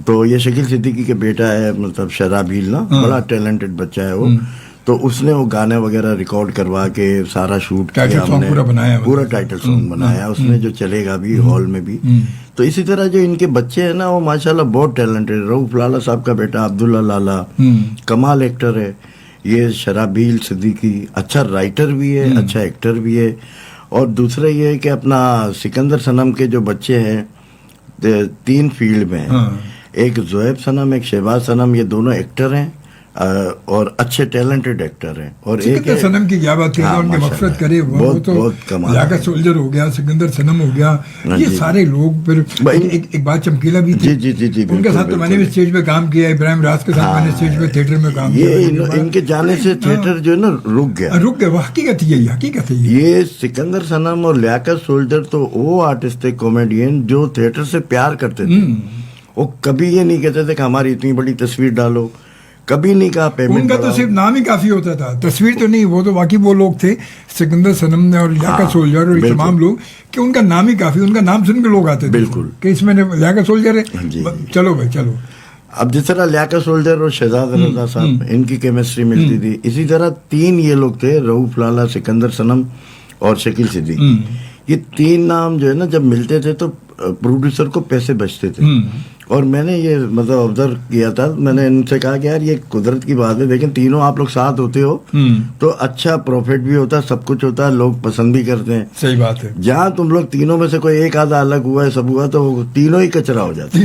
تو یہ شکیل صدیقی کے بیٹا ہے, مطلب شرابیل نا, بڑا ٹیلنٹڈ بچہ ہے وہ. تو اس نے وہ گانے وغیرہ ریکارڈ کروا کے سارا شوٹ کیا, پورا ٹائٹل سانگ بنایا اس نے, جو چلے گا بھی ہال میں بھی. تو اسی طرح جو ان کے بچے ہیں نا وہ ماشاءاللہ بہت ٹیلنٹڈ. رؤف لالا صاحب کا بیٹا عبداللہ لالا کمال ایکٹر ہے, یہ شرابیل صدیقی اچھا رائٹر بھی ہے, اچھا ایکٹر بھی ہے. اور دوسرا یہ ہے کہ اپنا سکندر صنم کے جو بچے ہیں 3 فیلڈ میں ہیں, ایک زہیب صنم, ایک شہباز صنم, یہ دونوں ایکٹر ہیں اور اچھے ٹیلنٹڈ ایکٹر ہیں. اور ایک صنم کی کیا بات ہے, ان کی مغفرت کرے, وہ تو لیاقت سولجر ہو گیا, سکندر صنم ہو گیا, یہ سارے لوگ. پھر ایک بات چمکیلا بھی تھی, جی ان کے ساتھ تو میں نے بھی اسٹیج پہ کام کیا, ابراہیم راز کے ساتھ میں نے اسٹیج پہ تھیٹر میں کام کیا. یہ ان کے جانے سے تھیٹر جو ہے نا رک گیا. وہ حقیقت ہے. یہ سکندر صنم اور لیاقت سولجر تو وہ آرٹسٹ تھے کامیڈین جو تھیٹر سے پیار کرتے تھے. وہ کبھی یہ نہیں کہتے تھے کہ ہماری اتنی بڑی تصویر ڈالو, کبھی نہیں کہا پیمنٹ. ان کا تو صرف نام ہی کافی ہوتا تھا, تصویر تو نہیں. وہ تو باقی وہ لوگ تھے سکندر سنم اور لیاقت سولجر اور تمام لوگ, کہ ان کا نام ہی کافی, ان کا نام سن کے لوگ آتے تھے بالکل کہ اس میں لیاقت سولجر ہے, چلو بھائی چلو. اب جس طرح لیاقت سولجر اور شہزاد رضا صاحب ان کی کیمسٹری ملتی تھی, اسی طرح 3 یہ لوگ تھے, رؤف لالا, سکندر سنم اور شکیل صدیق. یہ 3 نام جو ہے نا جب ملتے تھے تو پروڈیوسر کو پیسے بچتے تھے. اور میں نے یہ مطلب آبزرو کیا تھا, میں نے ان سے کہا کہ یار یہ قدرت کی بات ہے, لیکن تینوں آپ لوگ ساتھ ہوتے ہو تو اچھا پروفٹ بھی ہوتا ہے, سب کچھ ہوتا ہے, لوگ پسند بھی کرتے ہیں. صحیح بات ہے. جہاں تم لوگ تینوں میں سے کوئی ایک آدھا الگ ہوا ہے, سب ہوا, تو تینوں ہی کچرا ہو جاتا ہے,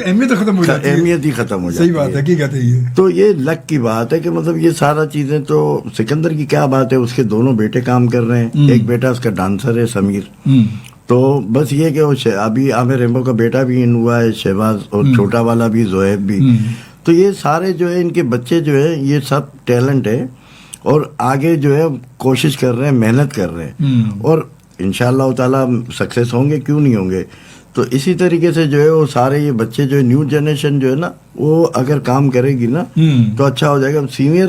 اہمیت ختم ہو جاتی ہے. اہمیت ہی ختم ہو جاتی ہے. صحیح بات ہے, حقیقت ہے یہ. تو یہ لک کی بات ہے کہ مطلب یہ سارا چیزیں. تو سکندر کی کیا بات ہے, اس کے دونوں بیٹے کام کر رہے ہیں, ایک بیٹا اس کا ڈانسر ہے سمیر. تو بس یہ کہ ابھی عامر ریمبو کا بیٹا بھی ان ہوا ہے شہباز, اور چھوٹا والا بھی زہیب بھی. تو یہ سارے جو ہے ان کے بچے جو ہے یہ سب ٹیلنٹ ہے, اور آگے جو ہے کوشش کر رہے ہیں, محنت کر رہے ہیں, اور انشاءاللہ تعالیٰ سکسیس ہوں گے, کیوں نہیں ہوں گے. تو اسی طریقے سے جو ہے وہ سارے یہ بچے جو ہے نیو جنریشن جو ہے نا, وہ اگر کام کرے گی نا تو اچھا ہو جائے گا. سینئر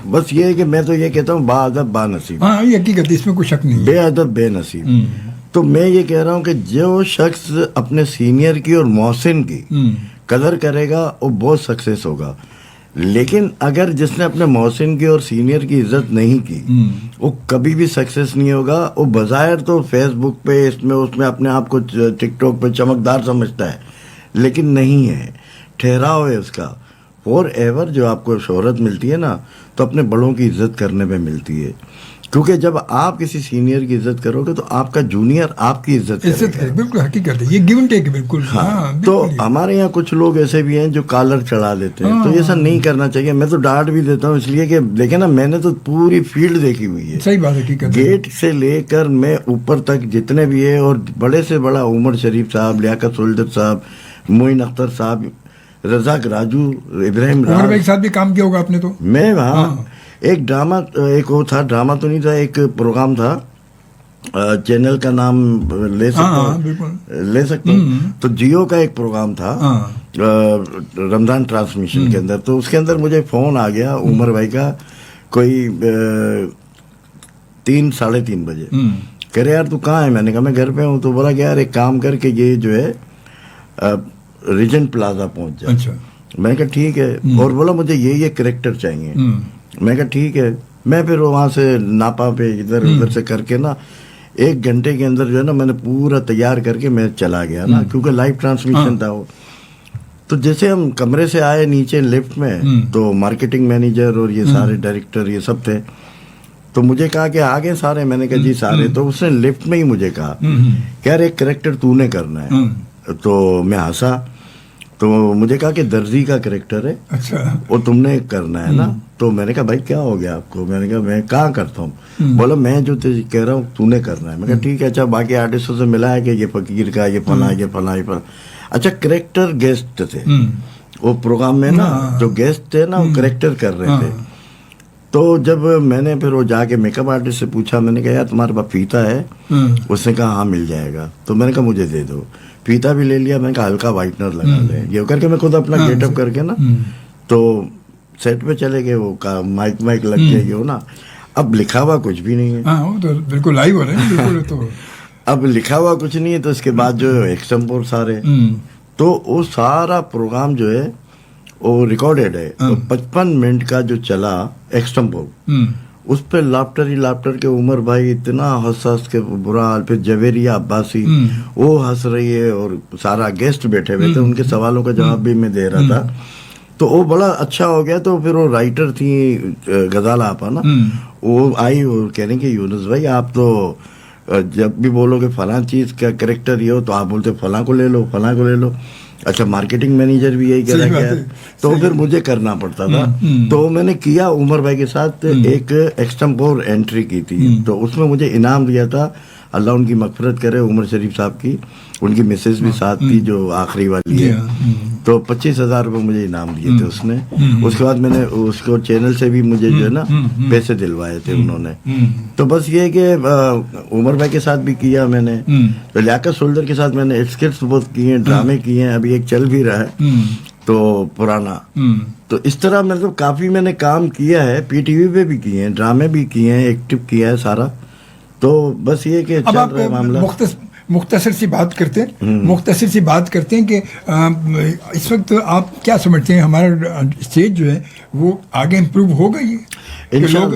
بس یہ ہے کہ میں تو یہ کہتا ہوں با ادب با نصیب. ہاں یہ حقیقت, اس میں کوئی شک نہیں. بے ادب بے نصیب. تو میں یہ کہہ رہا ہوں کہ جو شخص اپنے سینئر کی اور محسن کی قدر کرے گا وہ بہت سکسیس ہوگا. لیکن اگر جس نے اپنے محسن کی اور سینئر کی عزت نہیں کی وہ کبھی بھی سکسیس نہیں ہوگا. وہ بظاہر تو فیس بک پہ اس میں اپنے آپ کو ٹک ٹاک پہ چمکدار سمجھتا ہے, لیکن نہیں ہے, ٹھہراؤ ہے اس کا. فور ایور جو آپ کو شہرت ملتی ہے نا, تو اپنے بڑوں کی عزت کرنے پہ ملتی ہے. کیونکہ جب آپ کسی سینئر کی عزت کرو گے تو آپ کا جونیئر آپ کی عزت کرے. بالکل حقیقت ہے, یہ گیو اینڈ ٹیک ہے. بالکل. تو ہمارے یہاں کچھ لوگ ایسے بھی ہیں جو کالر چڑھا دیتے ہیں, تو ایسا نہیں کرنا چاہیے. میں تو ڈانٹ بھی دیتا ہوں اس لیے کہ دیکھیں نا, میں نے تو پوری فیلڈ دیکھی ہوئی ہے. صحیح بات ہے. گیٹ سے لے کر میں اوپر تک جتنے بھی ہے, اور بڑے سے بڑا عمر شریف صاحب, لیاقت سولجر صاحب, معین اختر صاحب, رزاق راجو, ابراہیم راج, عمر کے ساتھ بھی کام کیا ہوگا آپ نے. تو میں وہاں ایک ڈرامہ, ایک وہ تھا, ڈرامہ تو نہیں تھا, ایک پروگرام تھا, چینل کا نام لے سکتا ہوں. تو جیو کا ایک پروگرام تھا رمضان ٹرانسمیشن کے اندر. تو اس کے اندر مجھے فون آ گیا عمر بھائی کا, کوئی 3-3:30 بجے. کہہ رہے یار تو کہاں ہے؟ میں نے کہا میں گھر پہ ہوں. تو بولا کہ یار ایک کام کر کے یہ جو ہے ریجنٹ پلازا پہنچ جائے. میں نے کہا ٹھیک ہے. اور بولا مجھے یہ کریکٹر چاہیے. میں کہا ٹھیک ہے. میں پھر وہاں سے ناپا پہ ادھر ادھر سے کر کے نا 1 گھنٹے کے اندر جو ہے نا میں نے پورا تیار کر کے میں چلا گیا نا, کیونکہ لائیو ٹرانسمیشن تھا وہ. تو جیسے ہم کمرے سے آئے نیچے لفٹ میں, تو مارکیٹنگ مینیجر اور یہ سارے ڈائریکٹر یہ سب تھے. تو مجھے کہا کہ آگے سارے. میں نے کہا جی سارے. تو اس نے لفٹ میں ہی مجھے کہا کہ یار ایک کریکٹر تو نے کرنا ہے. تو میں ہنسا. تو مجھے کہا کہ درزی کا کریکٹر ہے, وہ تم نے کرنا ہے نا. تو میں نے کہا بھائی کیا ہو گیا آپ کو؟ میں نے کہا میں کہاں کرتا ہوں. بولا میں جو کہہ رہا ہوں تو نے کرنا ہے. میں کہا ٹھیک ہے. اچھا باقی آرٹسٹوں سے ملا ہے کہ یہ فقیر کا, یہ فلاں, یہ فلاں, یہ فلاں. اچھا کریکٹر گیسٹ تھے وہ پروگرام میں نا, جو گیسٹ تھے نا وہ کریکٹر کر رہے تھے. تو جب میں نے پھر وہ جا کے میک اپ آرٹسٹ سے پوچھا, میں نے کہا یار تمہارے پاس فیتا ہے؟ اس نے کہا ہاں مل جائے گا. تو میں نے کہا مجھے دے دو. فیتا بھی لے لیا. میں نے کہا ہلکا وائٹنر لگا لے. یہ کر کے میں خود اپنا گیٹ اپ کر کے نا تو سیٹ پہ چلے گئے. وہ مائک لگ گئے جو نا. اب لکھا ہوا کچھ بھی نہیں ہے. بالکل لائیو ہو رہا ہے. تو اب لکھا ہوا کچھ نہیں ہے. تو اس کے بعد جو ہے ایکسٹمپور سارے. تو وہ سارا پروگرام جو ہے وہ ریکارڈیڈ ہے. 55 منٹ کا جو چلا ایکسٹمپور, اس پہ لافٹر ہی لافٹر کے. عمر بھائی اتنا ہنس کے برا حال. پھر جویریہ عباسی وہ ہنس رہی ہے, اور سارا گیسٹ بیٹھے ہوئے تھے, ان کے سوالوں کا جواب بھی میں دے رہا تھا. تو وہ بڑا اچھا ہو گیا. تو پھر وہ رائٹر تھی غزالہ آپا نا, وہ آئی اور کہہ رہی کہ یونس بھائی آپ تو جب بھی بولو کہ فلاں چیز کا کریکٹر یہ ہو تو آپ بولتے فلاں کو لے لو, فلاں کو لے لو. اچھا مارکیٹنگ مینیجر بھی یہی کہہ رہا ہے. تو پھر مجھے کرنا پڑتا تھا. تو میں نے کیا عمر بھائی کے ساتھ ایک ایکسٹمپور انٹری کی تھی. تو اس میں مجھے انعام دیا تھا, اللہ ان کی مغفرت کرے, عمر شریف صاحب کی. ان کی مسز بھی ساتھ تھی جو آخری والی ہے. تو 25,000 روپے مجھے انعام دیے تھے اس نے. اس کے بعد میں نے اس کو چینل سے بھی مجھے جو ہے نا پیسے دلوائے تھے انہوں نے. تو بس یہ کہ عمر بھائی کے ساتھ بھی کیا میں نے. تو لیاقت سولجر کے ساتھ میں نے اسکرپٹس بہت کیے ہیں, ڈرامے کیے ہیں, ابھی ایک چل بھی رہا ہے. تو پرانا. تو اس طرح مطلب کافی میں نے کام کیا ہے, پی ٹی وی پہ بھی کیے ہیں, ڈرامے بھی کیے ہیں, ایکٹیو کیا ہے سارا. تو بس یہ کہ چل رہا ہے معاملہ. مختصر سی بات کرتے ہیں کہ اس وقت آپ کیا سمجھتے ہیں ہمارا اسٹیج جو ہے وہ آگے امپروو ہوگا؟ یہ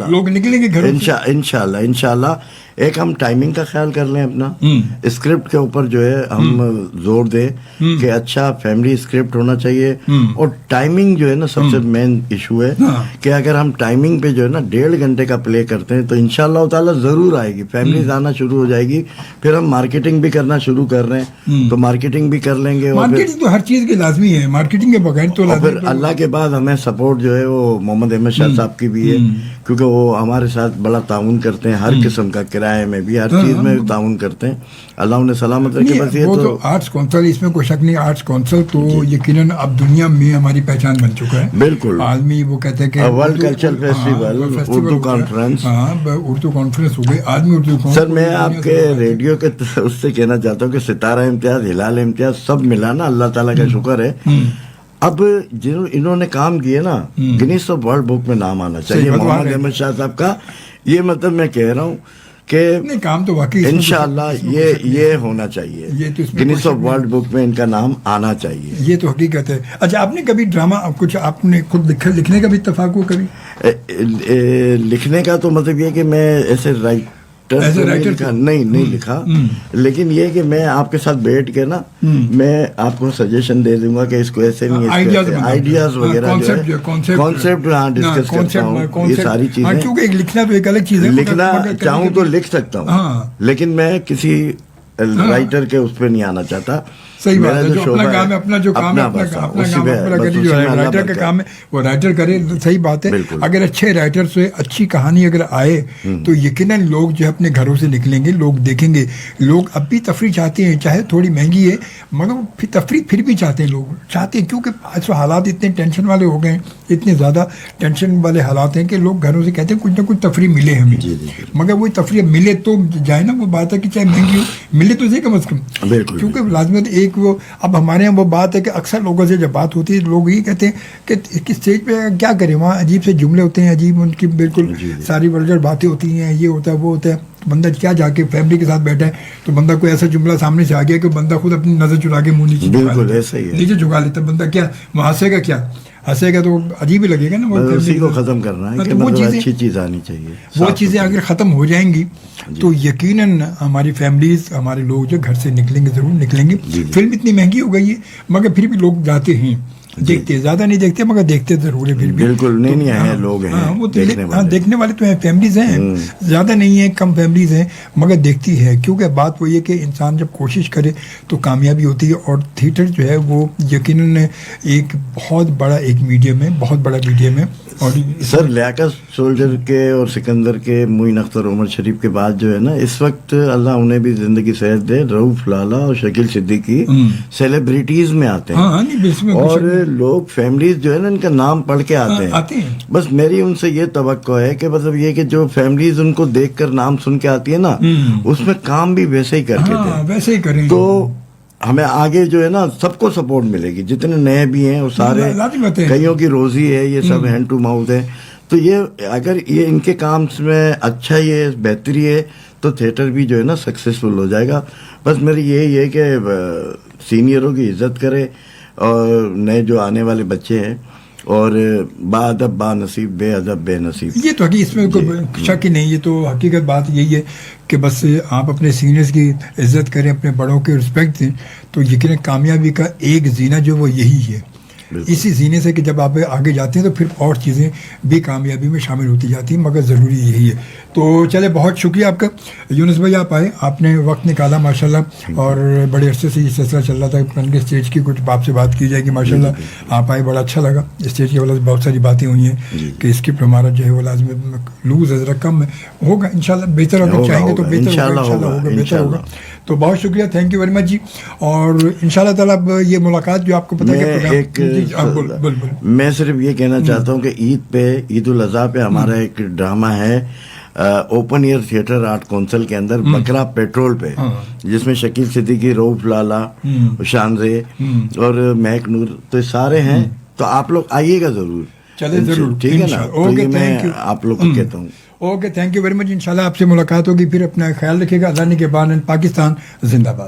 لوگ نکلیں گے گھروں سے انشاءاللہ. ایک ہم ٹائمنگ کا خیال کر لیں اپنا, اسکرپٹ کے اوپر جو ہے ہم زور دیں کہ اچھا فیملی اسکرپٹ ہونا چاہیے. اور ٹائمنگ جو ہے نا سب سے مین ایشو ہے کہ اگر ہم ٹائمنگ پہ جو ہے نا 1.5 گھنٹے کا پلے کرتے ہیں تو انشاءاللہ تعالیٰ ضرور آئے گی, فیملیز آنا شروع ہو جائے گی. پھر ہم مارکیٹنگ بھی کرنا شروع کر رہے ہیں تو مارکیٹنگ بھی کر لیں گے. مارکیٹنگ تو ہر چیز کی لازمی ہے, مارکیٹنگ کے بغیر تو پھر اللہ کے بعد ہمیں سپورٹ جو ہے وہ محمد احمد شاہ صاحب کی بھی ہے, کیونکہ وہ ہمارے ساتھ بڑا تعاون کرتے ہیں, ہر قسم کا کرائے میں بھی, ہر چیز میں تعاون کرتے ہیں. اللہ انہیں سلامت رکھے. بس یہ تو آرٹس کونسل, اس میں کوئی شک نہیں, آرٹس کونسل تو یقیناً اب دنیا میں ہماری پہچان بن چکا ہے. بالکل. آدمی وہ کہتے ہیں کہ world culture festival, Urdu conference, Urdu conference ہو گئی, آدمی اردو. سر میں آپ کے ریڈیو کے اس سے کہنا چاہتا ہوں کہ ستارہ امتیاز, ہلال امتیاز سب ملا نا, اللہ تعالیٰ کا شکر ہے. اب انہوں نے کام کیے نا, گنیس آف ورلڈ بک میں نام آنا چاہیے محمد احمد شاہ صاحب کا. یہ مطلب میں کہہ رہا ہوں کہ کام تو واقعی انشاءاللہ یہ ہونا چاہیے, گنیس آف ورلڈ بک میں ان کا نام آنا چاہیے. یہ تو حقیقت ہے. اچھا آپ نے کبھی ڈرامہ کچھ آپ نے خود لکھنے کا بھی اتفاق ہو کبھی؟ لکھنے کا تو مطلب یہ کہ میں ایسے نہیں لکھا, لیکن یہ کہ میں آپ کے ساتھ بیٹھ کے نا میں آپ کو سجیشن دے دوں گا کہ اس کو ایسے نہیں, آئیڈیاز وغیرہ کانسیپٹ ڈسکس کرتا ہوں, یہ ساری چیزیں. کیونکہ لکھنا تو ایک الگ چیز ہے, لکھنا چاہوں تو لکھ سکتا ہوں, لیکن میں کسی رائٹر کے اس پہ نہیں آنا چاہتا. صحیح بات ہے, جو اپنا کام ہے, اپنا جو کام ہے, اپنا کام جو رائٹر کا کام ہے وہ رائٹر کرے. صحیح بات ہے. اگر اچھے رائٹر سے اچھی کہانی اگر آئے تو یقیناً لوگ جو ہے اپنے گھروں سے نکلیں گے, لوگ دیکھیں گے. لوگ اب بھی تفریح چاہتے ہیں, چاہے تھوڑی مہنگی ہے مگر تفریح پھر بھی چاہتے ہیں, لوگ چاہتے ہیں, کیونکہ آج حالات اتنے ٹینشن والے ہو گئے ہیں, اتنے زیادہ ٹینشن والے حالات ہیں کہ لوگ گھروں سے کہتے ہیں کچھ نہ کچھ تفریح ملے ہمیں. مگر وہی تفریح ملے تو جائے نا, وہ بات ہے کہ چاہے مہنگی ہو ملے تو صحیح کم از کم, کیونکہ لازمت ایک وہ. اب ہمارے یہاں وہ بات ہے کہ اکثر لوگوں سے جب بات ہوتی ہے لوگ یہ کہتے ہیں کہ اسٹیج پہ کیا کریں, وہاں عجیب سے جملے ہوتے ہیں, عجیب ان کی بالکل ساری ورجر باتیں ہوتی ہیں, یہ ہوتا ہے وہ ہوتا ہے. بندہ کیا جا کے فیملی کے ساتھ بیٹھا ہے تو بندہ کوئی ایسا جملہ سامنے سے آ گیا کہ بندہ خود اپنی نظر چرا کے منہ نیچے جھکا لیتا ہے. بندہ کیا وہ ہنسے گا, کیا ہنسے گا تو عجیب ہی لگے گا نا. اسی کو ختم کرنا ہے کہ مطلب اچھی چیز آنی چاہیے. وہ چیزیں اگر ختم ہو جائیں گی تو یقیناً ہماری فیملیز, ہمارے لوگ جو گھر سے نکلیں گے, ضرور نکلیں گے. فلم اتنی مہنگی ہو گئی ہے مگر پھر بھی لوگ جاتے ہیں, دیکھتے, زیادہ نہیں دیکھتے مگر دیکھتے ضرور ہے. پھر بھی بالکل نہیں ہیں لوگ ہیں, وہ دیکھنے والے تو ہیں, فیملیز ہیں, زیادہ نہیں ہیں, کم فیملیز ہیں مگر دیکھتی ہے. کیونکہ بات وہ یہ کہ انسان جب کوشش کرے تو کامیابی ہوتی ہے. اور تھیٹر جو ہے وہ یقیناً ایک بہت بڑا ایک میڈیم ہے, بہت بڑا میڈیم ہے. اور سر لیاقت سولجر کے اور سکندر کے, معین اختر, عمر شریف کے بعد جو ہے نا اس وقت اللہ انہیں بھی زندگی صحت دے, رؤوف لالا اور شکیل صدیقی سیلیبریٹیز میں آتے ہیں. اور لوگ فیملیز جو ہے نا ان کا نام پڑھ کے آتے ہیں. بس میری ان سے یہ توقع ہے کہ مطلب یہ کہ جو فیملیز ان کو دیکھ کر نام سن کے آتی ہے نا اس میں کام بھی ویسے ہی کر کے دیں, ویسے ہی کریں. تو ہمیں آگے جو ہے نا سب کو سپورٹ ملے گی, جتنے نئے بھی ہیں وہ سارے, کئیوں کی روزی ہے, یہ سب ہینڈ ٹو ماؤتھ ہے. تو یہ اگر یہ ان کے کام میں اچھا یہ بہتری ہے تو تھیٹر بھی جو ہے نا سکسیسفل ہو جائے گا. بس میری یہی ہے کہ سینئروں کی عزت کرے اور نئے جو آنے والے بچے ہیں, اور با ادب با نصیب, بے ادب بے نصیب. یہ تو اس میں کوئی شک ہی نہیں, یہ تو حقیقت بات یہی ہے کہ بس آپ اپنے سینئرز کی عزت کریں, اپنے بڑوں کے رسپیکٹ دیں, تو یقیناً کامیابی کا ایک زینہ جو وہ یہی ہے. اسی زینے سے کہ جب آپ آگے جاتے ہیں تو پھر اور چیزیں بھی کامیابی میں شامل ہوتی جاتی ہیں, مگر ضروری یہی ہے. تو چلے, بہت شکریہ آپ کا یونس بھائی, آپ آئے, آپ نے وقت نکالا ماشاءاللہ, اور بڑے عرصے سے یہ سلسلہ چل رہا تھا کہ اسٹیج کی کچھ آپ سے بات کی جائے گی. ماشاءاللہ آپ آئے, بڑا اچھا لگا. اسٹیج کی وجہ سے بہت ساری باتیں ہوئی ہیں کہ اسکرپٹ ہمارا جو ہے وہ لازم لوز ذرا کم ہوگا, انشاءاللہ بہتر اگر چاہیں گے تو بہتر ہوگا, بہتر ہوگا. تو بہت شکریہ, تھینک یو ویری مچ جی. اور انشاءاللہ تعالیٰ یہ ملاقات جو آپ کو پتہ ہے, میں صرف یہ کہنا چاہتا ہوں کہ عید پہ, عید الاضحیٰ پہ ہمارا ایک ڈرامہ ہے open air theatre art council کے اندر بکرا پیٹرول پہ، جس میں شکیل صدیقی، رؤف لالا، شانزے اور مہک نور تو سارے ہیں. تو آپ لوگ آئیے گا ضرور. چلے ضرور، ٹھیک ہے نا. تو یہ میں آپ لوگ کو کہتا ہوں. Okay, thank you very much. انشاءاللہ آپ سے ملاقات ہوگی پھر. اپنا خیال رکھیے گا. ازانی کے بعد پاکستان زندہ باد.